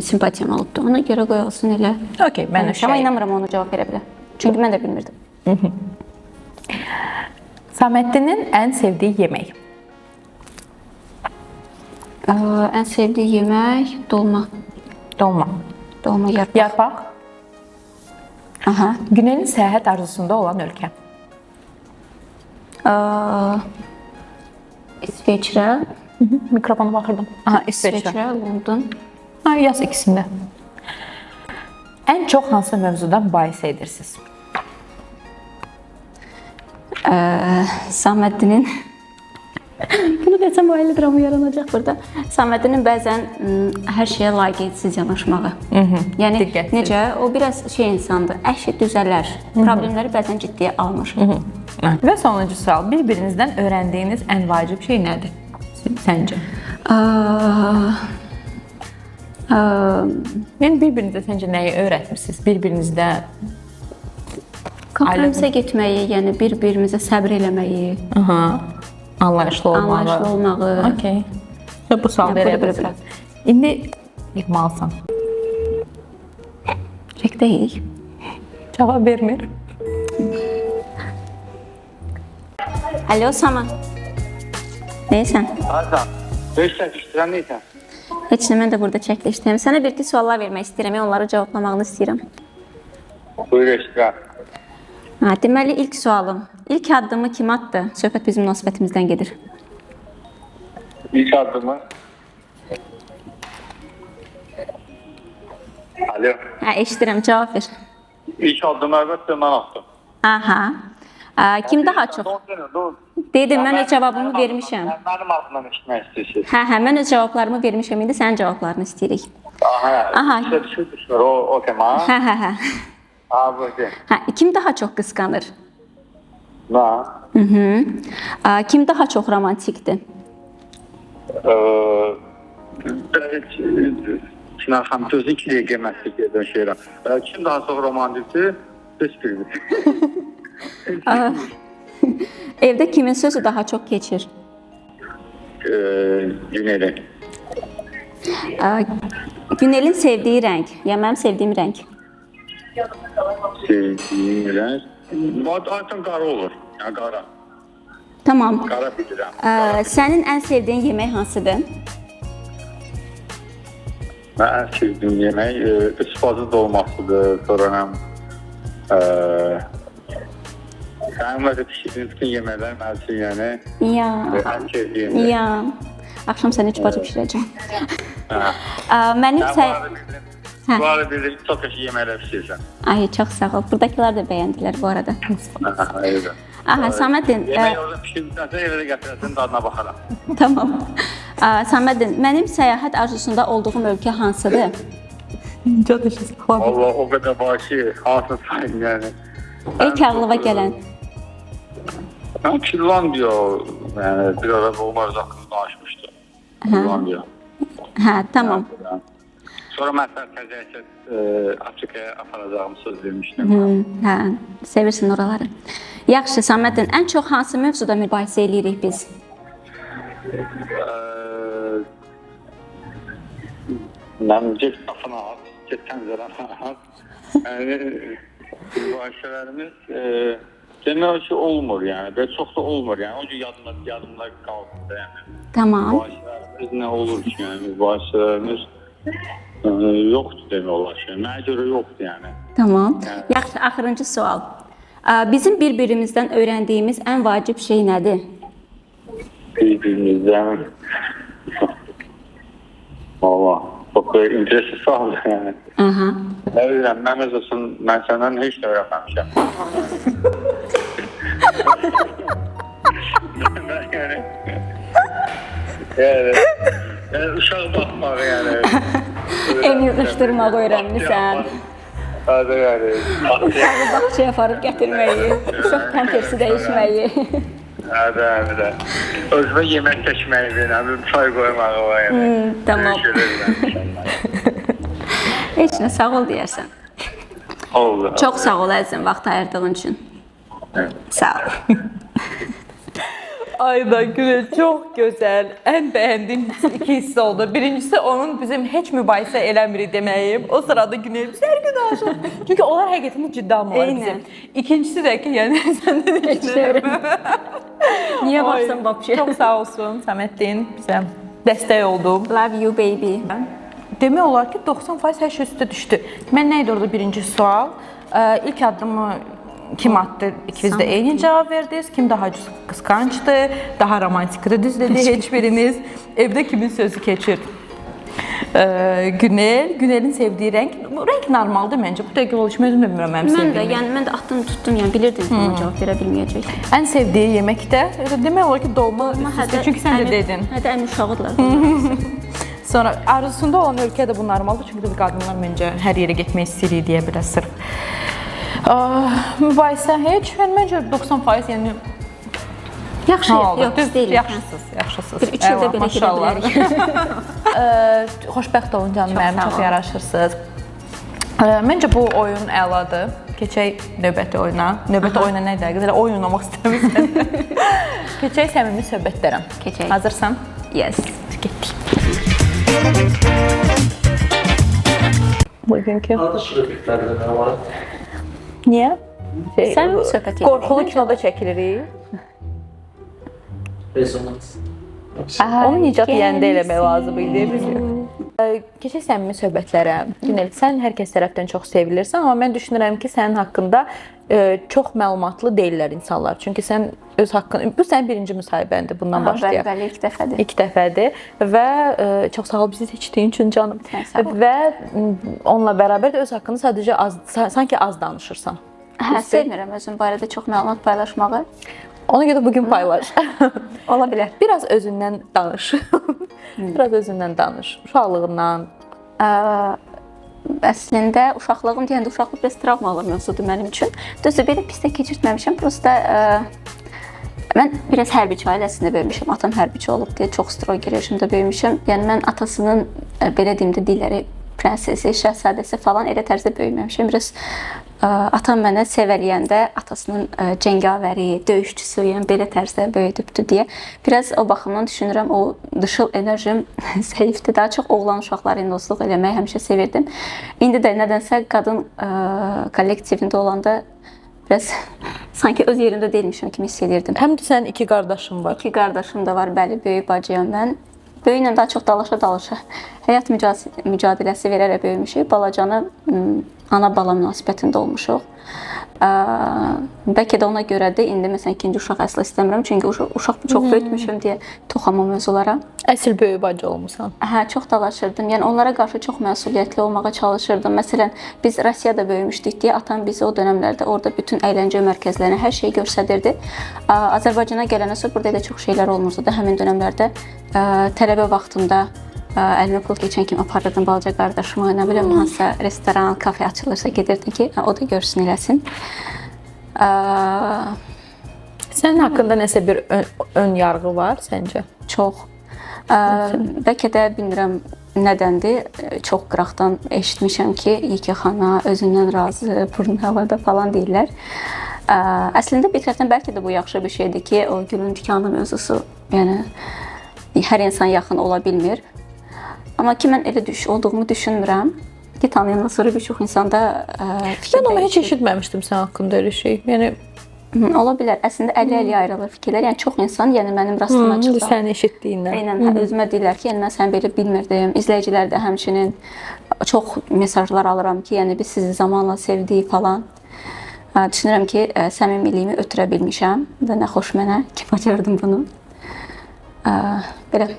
simpatiyam olubdu. Ona görə qoyulsun elə. Okay, bənövşə. Amma inanmıram ona cavab verə bilər. Çünki mən də bilmirdim. Saməddinin ən sevdiyi yemək. Ən sevdiyi yemək dolma. Dolma. Dolma yarpaq. Yarpaq. Aha. Günelin səyahət arzusunda olan ölkə. İsveçrə. Mikrofona baxırdım. Aha, İsveçrə. İsveçrə, London. Ha, yaz ikisində. Ən çox hansı mövzudan bahis edirsiniz? Saməddinin bunu desəm o elə dramı yaranacaq burada. Saməddinin bəzən hər şeyə laqeydsiz yanaşmağı. Yəni Diqqətsiz. necə? O biraz şey insandır. Əşi düzələr. Problemləri bəzən ciddiyə almır. Və sonuncu sual. Bir-birinizdən öyrəndiyiniz ən vacib şey nədir? Səncə? Yəni bir-birinizə səncə nəyi öyrətmisiniz? Bir-birinizdə Kompromisə getməyi, yəni bir-birimizə səbr eləməyi, anlayışlı olmağı. anlayışlı olmağı. Okay. Və bu sual Yəni, verə belə, bilirəm. İndi yığmalısan. Çəkdəyik. Cavab vermir. Alo, Saman. Neysən? Harda? Döyüşlər işləyirəm, neysən? Heç nə, mən də burada çəkilişdəyim. Sənə bir-iki suallar vermək istəyirəm, onları cavablamağını istəyirəm. Buyur işləyirəm. Deməli, ilk sualım. İlk addımı kim atdı? Söhbət bizim münasibətimizdən gedir. İlk addımı? Alo. Eşidirəm, cavab ver. İlk addımı əlbəttə mən atdım. Aha. Kim daha çox? Dedim, mən öz cavabımı vermişəm. Mənim adımdan eşitmək istəyirsiniz. Hə, mən öz cavablarımı vermişəm, indi sənin cavablarını istəyirik. Aha. Düşür, o tema. Hə. Buyur. Kim daha çox qısqanır? Nə? Kim daha çox romantikdir? Çınar xanım, sözü 2 dəqiqə məsələ gedən şeylər. Kim daha çox romantikdir? Heç biri. Evdə kimin sözü daha çox keçir? Günelin. Günelin sevdiyi rəng, ya mənim sevdiyim rəng. Sevdiyim rəng. Artıq qara olur. Yəni qara. Tamam. Qara bilirəm. Sənin ən sevdiyin yemək hansıdır? Mən ən sevdiyim yemək üstbazı dolmasıdır. Sonra həm sənin də pişirdiyiniz bütün yeməklər mənim üçün yəni Ya. ən sevdiyimdir. Ya. Axşam sənə üç bacı bişirəcəm. Mənim Bu arada bildirim, çox yaxşı yeməklər pişirirsən. Ay, çox sağ ol. Buradakılar da bəyəndilər bu arada. Eyvallah. Aha, Saməddin. Yemək orada pişirdinsə, evə də gətirəsən, dadına baxaram. Tamam. Saməddin, mənim səyahət arzusunda olduğum ölkə hansıdır? Çok teşekkür ederim. Allah, o qədər var ki, hansı sayın yəni. İlk ağlıma gələn. Finlandiya, yəni bir ara Roma haqqında danışmışdı. Finlandiya. Hə, tamam. Sonra mən təzəcə Afrikaya aparacağım söz vermişdim. Hə, sevirsən oraları. Yaxşı, Səməddin, ən çox hansı mövzuda mübahisə edirik biz? Mən get qapını at, get pəncərəni at. Mübahisələrimiz demək ki olmur yəni. Belə çox da olmur yəni. O gün yadımda qaldı yəni. Tamam. Mübahisələrimiz nə olur ki yəni? Mübahisələrimiz yoxdur demək olar ki. Mənə görə yoxdur yəni. Tamam. Yaxşı, axırıncı sual. Bizim bir-birimizdən öyrəndiyimiz ən vacib şey nədir? Bir-birimizdən valla çok böyle interesli sağ yani. Aha. Ne bileyim ben mesela ben senden hiç de öğrenmemişim. yani uşaq bakmak yani. El yığışdırmağı öyrənmisən. Hadi yani. Uşağı bağçaya aparıb gətirməyi, uşaq pampersi dəyişməyi. Hadi. Özüme yemek seçmeyi benim, çay koymağı var yani. Tamam. Heç nə, sağ ol deyərsən. Oldu. Çox sağ ol əzizim vaxt ayırdığın üçün. Sağ ol. Ayda Günel çok güzel. En beğendiğim iki hisse oldu. Birincisi onun bizim hiç mübahisə eləmirik deməyim. O sırada Günel biz her gün aşıq. Çünkü onlar həqiqətən ciddi almalar Eynən. bizim. İkincisi de ki yani sen de düşünürüm. Niyə baxsan babşa? Çok sağ olsun Səməddin bizə dəstək oldu. Love you baby. Demək olar ki 90% hər şey üstə düşdü. Mən nə idi orada birinci sual? İlk addımı kim attı? İkiniz de eyni cevap verdiniz. Kim daha kıskançtı? Daha romantikti düz dedi heç biriniz. Evde kimin sözü keçir? Günel'in sevdiği renk. Bu renk normaldir məncə. Bu dəqiqə oluşma özüm də bilmirəm mənim sevdiyim. Yəni mən də atdım tutdum, yəni bilirdim ki, ona cavab verə bilməyəcək. Ən sevdiyi yemək də demək olar ki dolma. Çünki sən də dedin. Hədə ən uşağıdırlar. Sonra arzusunda olan ölkə də bu normaldır. Çünki də qadınlar məncə hər yerə getmək istəyir deyə belə sırf. Mübahisə heç. Məncə 90% yəni Yaxşı, yox, düz deyil. Yaxşısınız. Bir 3 ildə belə gedə bilərik. Xoşbəxt olun canım mənim, çox yaraşırsınız. Məncə bu oyun əladır. Keçək növbəti oyuna. Növbəti oyuna nə deyək? Elə oyun oynamaq istəmirsən. Keçək səmimi söhbətlərə. Keçək. Hazırsan? Yes. Getdik. Bugünkü. Arada şirketlərdə nə var? Niyə? Sən söhbət Qorxulu kinoda çəkilirik. Rezonans. Onu nicat deyəndə eləmək lazım idi biz. Keçək səmimi söhbətlərə. Günel, sən hər kəs tərəfdən çox sevilirsən, amma mən düşünürəm ki, sənin haqqında çox məlumatlı deyirlər insanlar. Çünki sən öz haqqında, bu sənin birinci müsahibəndir, bundan başlayaq. Bəli, ilk dəfədir. İlk dəfədir və çox sağ ol bizi seçdiyin üçün canım. Və onunla bərabər də öz haqqında sadəcə sanki az danışırsan. Hə, sevmirəm özüm barədə çox məlumat paylaşmağı. Ona görə bugün paylaş. Ola bilər. Biraz özündən danış. Biraz özündən danış. Uşaqlığından. Əslində uşaqlığım deyəndə uşaqlıq biraz travmalı mövzudur mənim üçün. Düzdür, belə pis də keçirtməmişəm. Prosta mən biraz hərbiçi ailəsində böyümüşəm. Atam hərbiçi olub deyə çox stroq rejimdə böyümüşəm. Yəni mən atasının belə deyim də dilləri prensesi, şahzadəsi falan elə tərzdə böyüməmişəm. Biraz atam mənə sevəliyəndə atasının cəngavəri, döyüşçüsü, yəni belə tərzdə böyüdübdü deyə biraz o baxımdan düşünürəm, o dışıl enerjim zəifdir. Daha çox oğlan uşaqları ilə dostluq eləməyi həmişə sevirdim. İndi də nədənsə qadın kollektivində olanda biraz sanki öz yerimdə deyilmişəm kimi hiss edirdim. Həm də sənin iki qardaşın var. İki qardaşım da var, bəli, böyük bacıyam mən. Böyüklə daha çox dalaşa-dalaşa həyat mücadiləsi verərək böyümüşük. Balacanı ana-bala münasibətində olmuşuq. Bəlkə də ona görə də indi məsələn ikinci uşaq əsla istəmirəm. Çünki uşaq çox böyütmüşəm deyə toxamam mövzulara. Əsl böyük bacı olmusan. Hə, çox dalaşırdım. Yəni onlara qarşı çox məsuliyyətli olmağa çalışırdım. Məsələn, biz Rusiyada böyümüşdük deyə atam bizi o dövrlərdə orada bütün əyləncə mərkəzlərini, hər şeyi göstərirdi. Azərbaycana gələndən sonra burada elə çox şeylər olmurdu da həmin dövrlərdə. Tələbə vaxtında əlimə pul keçən kimi aparırdım balaca qardaşımı, nə bilim hansısa restoran, kafe açılırsa gedirdim ki, o da görsün eləsin. Sənin haqqında nəsə bir ön yarğı var səncə? Çox. Bəlkə də bilmirəm nədəndir? Çox qıraqdan eşitmişəm ki, Yekə xana özündən razı, burun havada falan deyirlər. Əslində fitrətən bəlkə də bu yaxşı bir şeydir ki, o gülün tikanı mövzusu, yəni hər insan yaxın ola bilmir. Amma ki mən elə olduğumu düşünmürəm ki, tanıyandan sonra bir çox insanda fikir Mən onu heç eşitməmişdim sən haqqında elə şey. Yəni ola bilər. Əslində 50-50 ayrılır fikirlər. Yəni çox insan, yəni mənim rastıma çıxdı. sən eşitdiyindən. Eynən, özümə deyirlər ki, yəni mən səni belə bilmirdim. İzləyicilər də həmçinin çox mesajlar alıram ki, yəni biz sizi zamanla sevdik falan. Düşünürəm ki, səmimiliyimi ötürə bilmişəm və nə xoş mənə ki, bacardım bunu. Belə.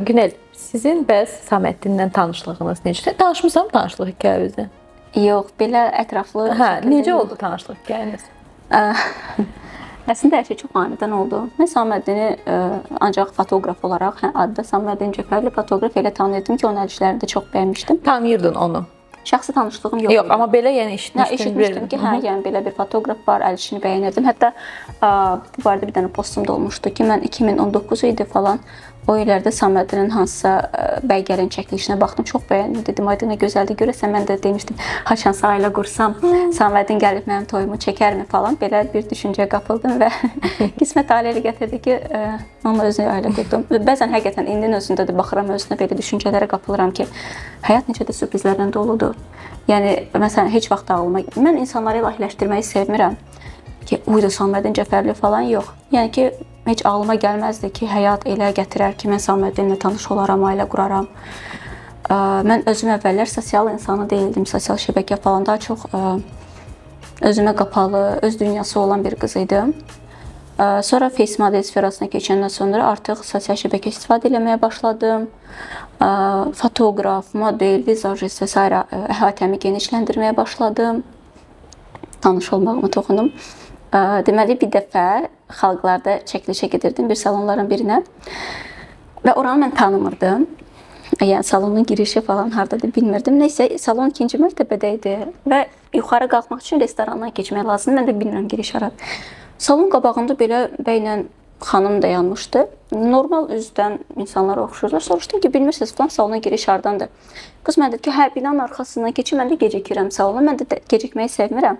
Günel, sizin bəs Saməddinlə tanışlığınız necədir? Tanışmısan tanışlıq hekayənizdə? Yox, belə ətraflı. Necə oldu tanışlıq hekayəniz? Əslində hər şey çox anidən oldu. Mən Saməddini ancaq fotoqraf olaraq, adda Saməddin Cəfərli fotoqraf elə tanıyırdım ki, onun əl işlərini də çox bəyənmişdim. Tanıyırdın onu? Şəxsi tanışlığım yox idi. Yox, amma belə yəni eşitmişdim ki, yəni belə bir fotoqraf var, əl işini bəyənirdim. Hətta bu barədə bir dənə postum da olmuşdu ki, mən 2019 idi falan o illərdə Saməddinin hansısa bəygəlin çəkilişinə baxdım, çox bəyəndim. Dedim, ay nə gözəldir, görəsən mən də demişdim, haçansa ailə qursam, Saməddin gəlib mənim toyumu çəkərmi falan. Belə bir düşüncəyə qapıldım və qismət ailə ilə gətirdi ki, onunla özünə ailə qurdum. Bəzən həqiqətən indinin özündə də baxıram özünə belə düşüncələrə qapılıram ki, həyat necə də sürprizlərlə doludur. Yəni, məsələn, heç vaxt ağlıma, mən insanları ilahiləşdirməyi sevmirəm ki, uyda Saməddin Cəfərli falan yox. Yəni ki, heç ağlıma gəlməzdi ki, həyat elə gətirər ki, mən Saməddinlə tanış olaram, ailə quraram. Mən özüm əvvəllər sosial insanı deyildim, sosial şəbəkə falan daha çox özümə qapalı, öz dünyası olan bir qız idim. Sonra face model sferasına keçəndən sonra artıq sosial şəbəkə istifadə etməyə başladım. Fotoqraf, model, vizajist və s. əhatəmi genişləndirməyə başladım. Tanış olmağıma toxundum. Deməli, bir dəfə xalqlarda çəkilişə gedirdim bir salonların birinə və oranı mən tanımırdım. Yəni, salonun girişi falan haradadır bilmirdim. Neysə, salon 2-ci mərtəbədə idi və yuxarı qalxmaq üçün restorandan keçmək lazımdır. Mən də bilmirəm giriş haradır. Salon qabağında belə bəylə xanım dayanmışdı. Normal üzdən insanlara oxşurlar. Soruşdum ki, bilmirsiniz falan salona giriş hardandır. Qız mən dedi ki, hə, binanın arxasından keçib, mən də gecikirəm salona. Mən də gecikməyi sevmirəm.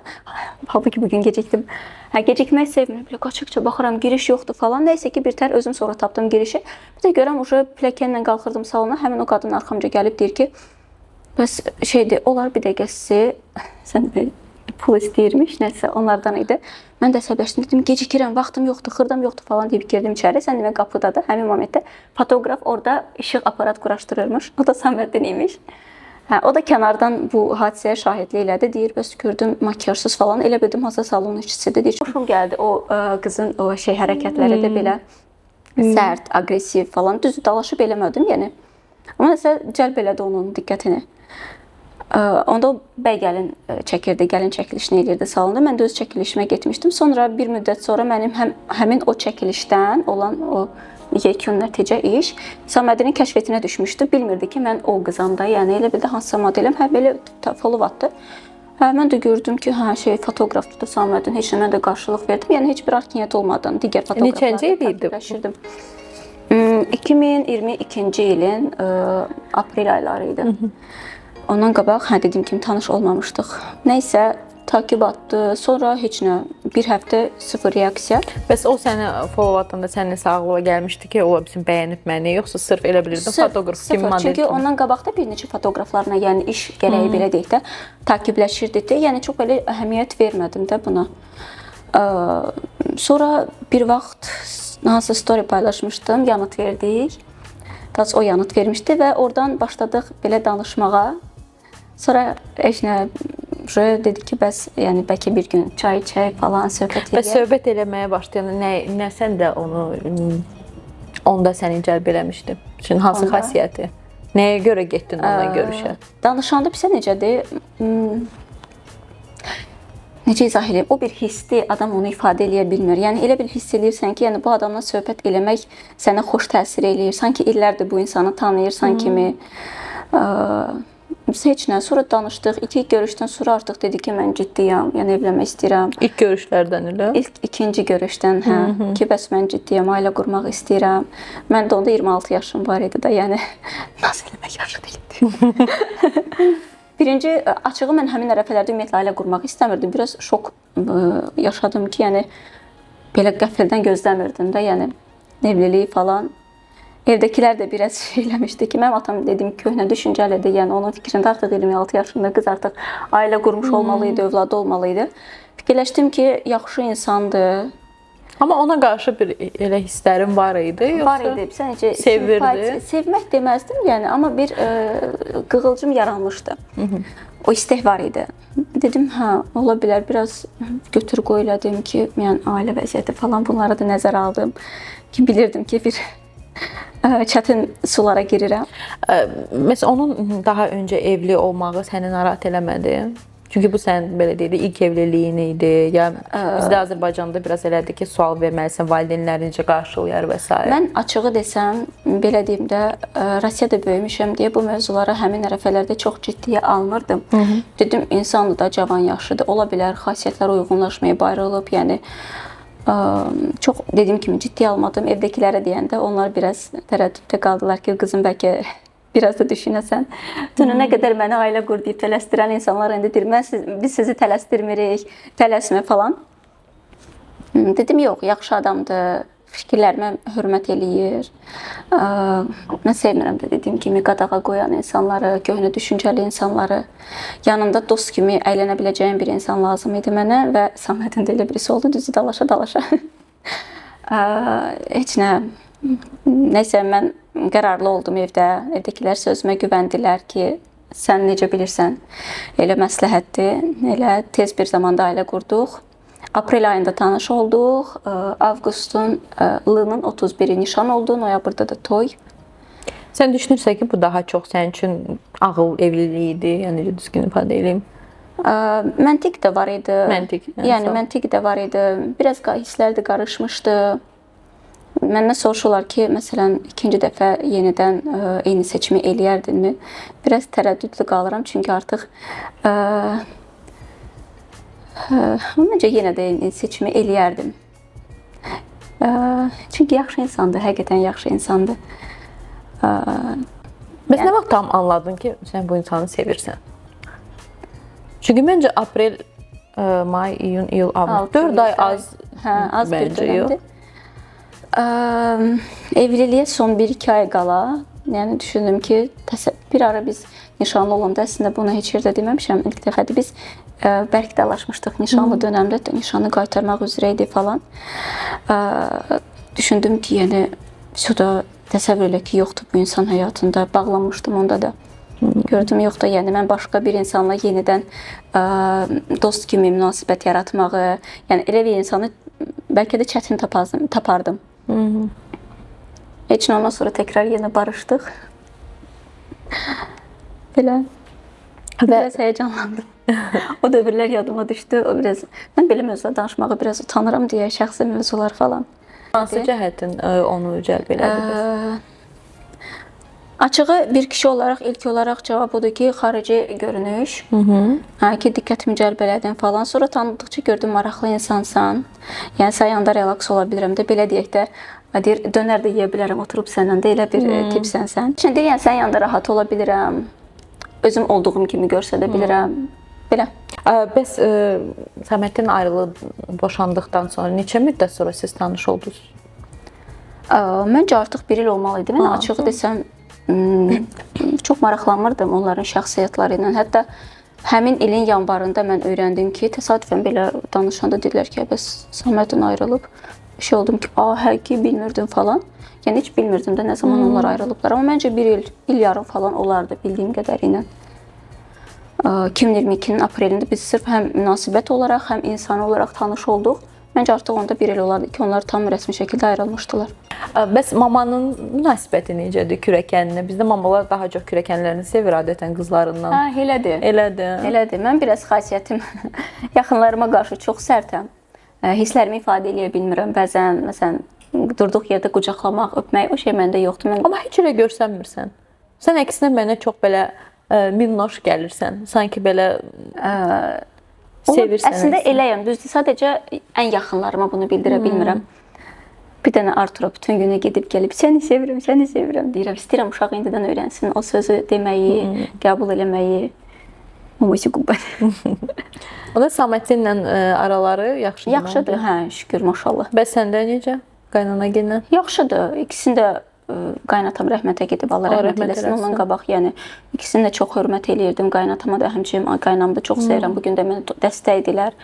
Halbuki bugün gecikdim. Hə, gecikməyi sevmirəm. Belə qaçıqca baxıram, giriş yoxdur falan. Nəysə ki, birtəhər özüm sonra tapdım girişi. Bir də görəm, pilləkənlə qalxırdım salona. Həmin o qadın arxamca gəlib deyir ki, bəs şeydir, olar bir dəqiqə sizi, sən pul istəyirmiş, nəsə onlardan idi. Mən də əsəbləşdim, dedim, gecikirəm, vaxtım yoxdur, xırdam yoxdur falan deyib girdim içəri. Sən demə qapıdadır. Həmin momentdə fotoqraf orada işıq aparat quraşdırırmış. O da Saməddin imiş. Hə, o da kənardan bu hadisəyə şahidlik elədi. Deyir, bəs gördüm makiyajsız falan. Elə bildim, hasa salonun işçisidir. Deyir, xoşum gəldi o qızın o hərəkətləri də belə sərt, aqressiv falan. Düzdür, dalaşıb eləmədim, yəni. Amma nəsə cəlb elədi onun diqqətini. Onda o bəy gəlin çəkirdi, gəlin çəkilişini eləyirdi salonda. Mən də öz çəkilişimə getmişdim. Sonra bir müddət sonra mənim həmin o çəkilişdən olan o yekun nəticə iş Saməddinin kəşfiyyətinə düşmüşdü. Bilmirdi ki, mən o qızam da, yəni elə bildi hansısa modelim. Hə, belə follow atdı. Hə, mən də gördüm ki, fotoqrafdır da Saməddin. Heç nə, mən də qarşılıq verdim. Yəni heç bir hakimiyyət olmadan digər fotoqraflarla neçənci il idi? 2022-ci ilin aprel ayları idi. Ondan qabaq, dediyim kimi tanış olmamışdıq. Nəysə, takib atdı. Sonra heç nə, bir həftə sıfır reaksiya. Bəs o səni follow atanda sənin sağlığa gəlmişdi ki, o bizim bəyənib məni, yoxsa sırf elə bilirdim fotoqraf kimi model? Çünki ondan qabaq da bir neçə fotoqraflarla, yəni iş gərəyi belə deyək də, takibləşirdik də. Yəni çox belə əhəmiyyət vermədim də buna. Sonra bir vaxt hansısa story paylaşmışdım, yanıt verdik. O yanıt vermişdi və oradan başladıq belə danışmağa. Sonra eşinə dedi ki, bəs yəni bəlkə bir gün çay içək falan, söhbət edək. Bəs söhbət eləməyə başlayanda nə sən də onda səni cəlb eləmişdi? Üçün hansı xasiyyəti? Nəyə görə getdin onunla görüşə? Danışanda bizə necədir? Necə izah edeyim? O bir hissdir, adam onu ifadə eləyə bilmir. Yəni elə bir hiss edirsən ki, yəni bu adamla söhbət eləmək sənə xoş təsir eləyir. Sanki illərdir bu insanı tanıyırsan kimi. Biz heç nə, sonra danışdıq. 2 görüşdən sonra artıq dedi ki, mən ciddiyəm, yəni evlənmək istəyirəm. İlk görüşlərdən elə. İkinci görüşdən, hə, ki, bəs mən ciddiyəm, ailə qurmaq istəyirəm. Mən də onda 26 yaşım var idi da, yəni naz eləmək yaşı deyildi. Birinci açığı mən həmin ərəfələrdə ümumiyyətlə ailə qurmaq istəmirdim. Biraz şok yaşadım ki, yəni belə qəfildən gözləmirdim də, yəni evliliyi falan. Evdəkilər də biraz şeyləmişdi ki, mənim atam dedim köhnə düşüncəlidir. Yəni onun fikrində artıq 26 yaşında qız artıq ailə qurmuş olmalı idi, övladı olmalı idi. Fikirləşdim ki, yaxşı insandır. Amma ona qarşı bir elə hisslərin var idi, yoxsa? Var idi. Səncə sevirdi? Sevmək deməzdim, yəni, amma bir qığılcım yaranmışdı. O istək var idi. Dedim, hə, ola bilər, biraz götür qoy elədim ki, yəni ailə vəziyyəti falan bunlara da nəzər aldım. Ki bilirdim ki, bir çətin sulara girirəm. Məsələn, onun daha öncə evli olmağı səni narahat eləmədi? Çünki bu sənin belə deyək, ilk evliliyin idi. Ya bizdə Azərbaycanda biraz elədir ki, sual verməlisən, valideynlər necə qarşılayar və s. Mən açığı desəm, belə deyim də, Rusiyada böyümüşəm deyə bu mövzulara həmin ərəfələrdə çox ciddiyə almırdım. Dedim, insandır da, cavan yaşlıdır. Ola bilər, xasiyyətlər uyğunlaşmayıb, ayrılıb, yəni çox dediyim kimi ciddiyə almadım. Evdəkilərə deyəndə onlar biraz tərəddüddə qaldılar ki, qızım bəlkə biraz da düşünəsən. Dünə nə qədər məni ailə qur deyib tələsdirən insanlar indi deyir, biz sizi tələsdirmirik, tələsmə falan. Dedim, yox, yaxşı adamdır, fikirlərimə hörmət eləyir. Mən sevmirəm də dediyim kimi qadağa qoyan insanları, köhnə düşüncəli insanları. Yanımda dost kimi əylənə biləcəyim bir insan lazım idi mənə və Səmədin də elə birisi oldu, düzü dalaşa-dalaşa. Heç nə. Nəysə, mən qərarlı oldum evdə. Evdəkilər sözümə güvəndilər ki, sən necə bilirsən, elə məsləhətdir. Elə tez bir zamanda ailə qurduq. Aprel ayında tanış olduq. Avqustun 31-i nişan oldu. Noyabrda da toy. Sən düşünürsən ki, bu daha çox sənin üçün ağıl evliliyi idi, yəni düzgün ifadə edeyim. Məntiq də var idi. Məntiq. Yəni məntiq də var idi. Biraz hisslər də qarışmışdı. Məndən soruşurlar ki, məsələn, ikinci dəfə yenidən eyni seçimi eləyərdinmi? Biraz tərəddüdlü qalıram, çünki artıq məncə yenə də eyni seçimi eləyərdim. Çünki yaxşı insandır, həqiqətən yaxşı insandır. Bəs nə vaxt tam anladın ki, sən bu insanı sevirsən? Çünki məncə aprel, may, iyun, iyul, avqust 4 ay az. Hə, az bir Məncə dönəmdir. Evliliyə son 1-2 ay qala, yəni düşündüm ki, bir ara biz nişanlı olanda əslində bunu heç yerdə deməmişəm. İlk dəfədir biz bərk dalaşmışdıq nişanlı dönəmdə, nişanı qaytarmaq üzrə idi falan. Düşündüm ki, yəni suda təsəvvür elə ki, yoxdur bu insan həyatında, bağlanmışdım onda da. Gördüm, yox da, yəni mən başqa bir insanla yenidən dost kimi münasibət yaratmağı, yəni elə bir insanı bəlkə də çətin tapardım. Heç nə, ondan sonra təkrar yenə barışdıq. Belə. Biraz həyəcanlandım. O dövrlər yadıma düşdü. Mən belə mövzuda danışmağı biraz utanıram deyə, şəxsi mövzular falan. Hansı cəhətin onu cəlb elədi? Açığı bir kişi olaraq ilk olaraq cavab odur ki, xarici görünüş. Ki diqqətimi cəlb elədin falan. Sonra tanıdıqca gördüm, maraqlı insansan. Yəni sayanda relaks ola bilirəm də. Belə deyək də, deyir, dönər də yeyə bilərəm, oturub səndən də elə bir tipsən sən. Şimdi deyir, yəni sən yanında rahat ola bilirəm. Özüm olduğum kimi görsədə bilirəm. Belə. Bəs Səməddən ayrılıb boşandıqdan sonra neçə müddət sonra siz tanış oldunuz? Məncə artıq 1 il olmalı idi. Mən açığı desəm, çox maraqlanmırdım onların şəxsiyyətləri ilə. Hətta həmin ilin yanvarında mən öyrəndim ki, təsadüfən belə danışanda dedilər ki, bəs Səməddən ayrılıb. Şey oldum ki, həqiqi bilmirdim falan. Yəni heç bilmirdim də nə zaman onlar ayrılıblar. Amma məncə 1 il yarım falan olardı bildiyim qədərilə. 2022-nin aprelində biz sırf həm münasibət olaraq, həm insani olaraq tanış olduq. Məncə artıq onda 1 il olardı ki, onlar tam rəsmi şəkildə ayrılmışdılar. Bəs mamanın münasibəti necədir kürəkəninə? Bizdə mamalar daha çox kürəkənlərini sevir adətən qızlarından. Hə, elədir. Elədir. Elədir. Mən biraz xasiyyətim yaxınlarıma qarşı çox sərtəm. Hisslərimi ifadə edə bilmirəm. Bəzən, məsələn, durduq yerdə qucaqlamaq, öpmək, o şey məndə yoxdur. Amma heç elə görsənmirsən. Sən əksinə mənə çox belə minnoş gəlirsən. Sanki belə Olur, sevirsən. əslində eləyəm. Düzdür, sadəcə ən yaxınlarıma bunu bildirə bilmirəm. Bir dənə Artura bütün günü gedib gəlib səni sevirəm deyirəm. İstəyirəm uşaq indidən öyrənsin o sözü deməyi, qəbul eləməyi. Mumusi qubbat. O da Saməddinlə araları yaxşıdır. Yaxşıdır, hə, şükür, maşallah. Bəs səndə necə? Qaynana gələn? Yaxşıdır. İkisini də qaynatam rəhmətə gedib, Allah rəhmət eləsin. Ondan qabaq, yəni ikisini də çox hörmət eləyirdim. Qaynatama da həmçinin qaynamı da çox sevirəm. Bu gün də mənə dəstəkdilər.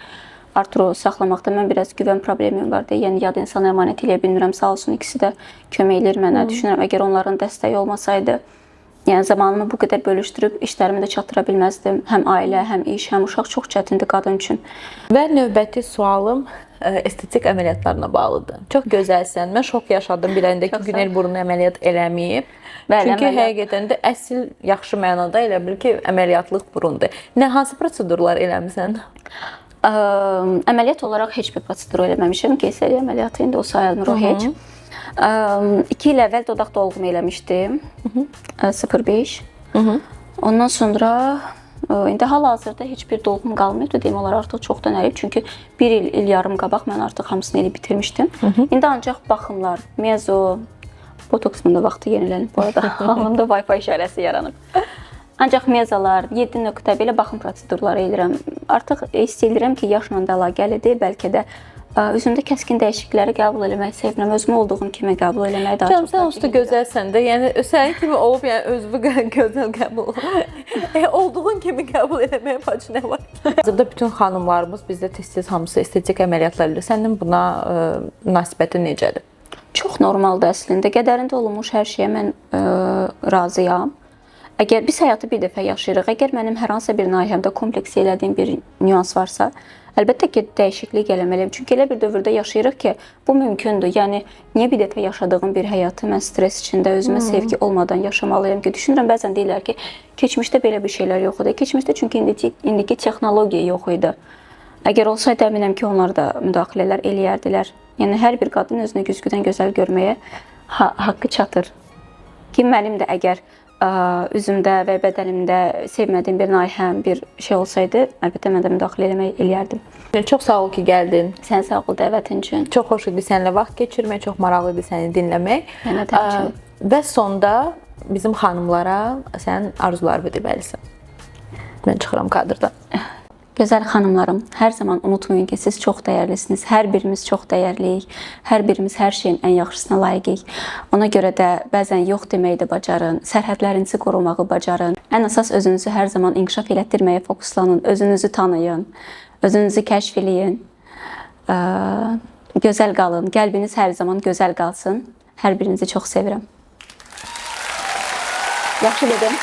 Arturu saxlamaqda mən biraz güvən problemim vardı. Yəni yad insana əmanət eləyə bilmirəm. Sağ olsun, ikisi də kömək eləyir mənə. Düşünürəm, əgər onların dəstəyi olmasaydı, yəni zamanımı bu qədər bölüşdürüb işlərimi də çatdıra bilməzdim. Həm ailə, həm iş, həm uşaq çox çətindir qadın üçün. Və növbəti sualım estetik əməliyyatlarına bağlıdır. Çox gözəlsən. Mən şok yaşadım biləndə ki, Günel burnu əməliyyat eləməyib. Çünki həqiqətən də əsl yaxşı mənada elə bil ki, əməliyyatlıq burundur. Nə hansı prosedurlar eləmisən? Əməliyyat olaraq heç bir prosedur eləməmişəm. Keysəriyyə əməliyyatı indi o sayılmır o heç. 2 il əvvəl dodaq dolğumu eləmişdim. 0,5. Ondan sonra indi hal-hazırda heç bir dolğum qalmayıb, deyim olar artıq çoxdan əlib. Çünki 1 il yarım qabaq mən artıq hamısını elib bitirmişdim. İndi ancaq baxımlar, mezo, botoksmun da vaxtı yenilənib bu arada. Halımda Wi-Fi işarəsi yaranıb. Ancaq mezalar, 7 nöqtə belə baxım prosedurları edirəm. Artıq hiss edirəm ki, yaşla da əlaqəlidir. Bəlkə də üzümdə kəskin dəyişiklikləri qəbul eləmək sevirəm. Özümü olduğum kimi qəbul eləməyi daha çox. Sən usta gözəlsən də. Yəni sənin kimi olub, yəni özünü gözəl qəbul. Olduğun kimi qəbul eləməyə bac nə var? Hazırda bütün xanımlarımız bizdə tez-tez hamısı estetik əməliyyatlar edir. Sənin buna münasibətin necədir? Çox normaldır əslində. Qədərində olunmuş hər şeyə mən razıyam. Əgər biz həyatı bir dəfə yaşayırıq, əgər mənim hər hansısa bir nahiyəmdə kompleks elədiyim bir nüans varsa, əlbəttə ki, dəyişiklik eləməliyəm. Çünki elə bir dövrdə yaşayırıq ki, bu mümkündür. Yəni, niyə bir dəfə yaşadığım bir həyatı mən stres içində, özümə sevgi olmadan yaşamalıyım ki, düşünürəm, bəzən deyirlər ki, keçmişdə belə bir şeylər yox idi. Keçmişdə çünki indiki texnologiya yox idi. Əgər olsaydı, əminəm ki, onlar da müdaxilələr eləyərdilər. Yəni, hər bir qadın özünü güzgüdən gözəl görməyə haqqı çatır. Ki, mənim də əgər üzümdə və bədənimdə sevmədiyim bir nahiyəm, bir şey olsaydı, əlbəttə mən də müdaxilə eləyərdim. Çox sağ ol ki, gəldin. Sən sağ ol dəvətin üçün. Çox xoş idi səninlə vaxt keçirmək, çox maraqlı idi səni dinləmək. Mənə də həmçinin. Və sonda bizim xanımlara sən arzular bildirməlisən. Mən çıxıram kadrdan. Gözəl xanımlarım, hər zaman unutmayın ki, siz çox dəyərlisiniz. Hər birimiz çox dəyərliyik. Hər birimiz hər şeyin ən yaxşısına layiqik. Ona görə də bəzən yox deməyi də bacarın. Sərhədlərinizi qorumağı bacarın. Ən əsas özünüzü hər zaman inkişaf elətdirməyə fokuslanın. Özünüzü tanıyın. Özünüzü kəşf eləyin. Gözəl qalın. Qəlbiniz hər zaman gözəl qalsın. Hər birinizi çox sevirəm. Yaxşı dedim.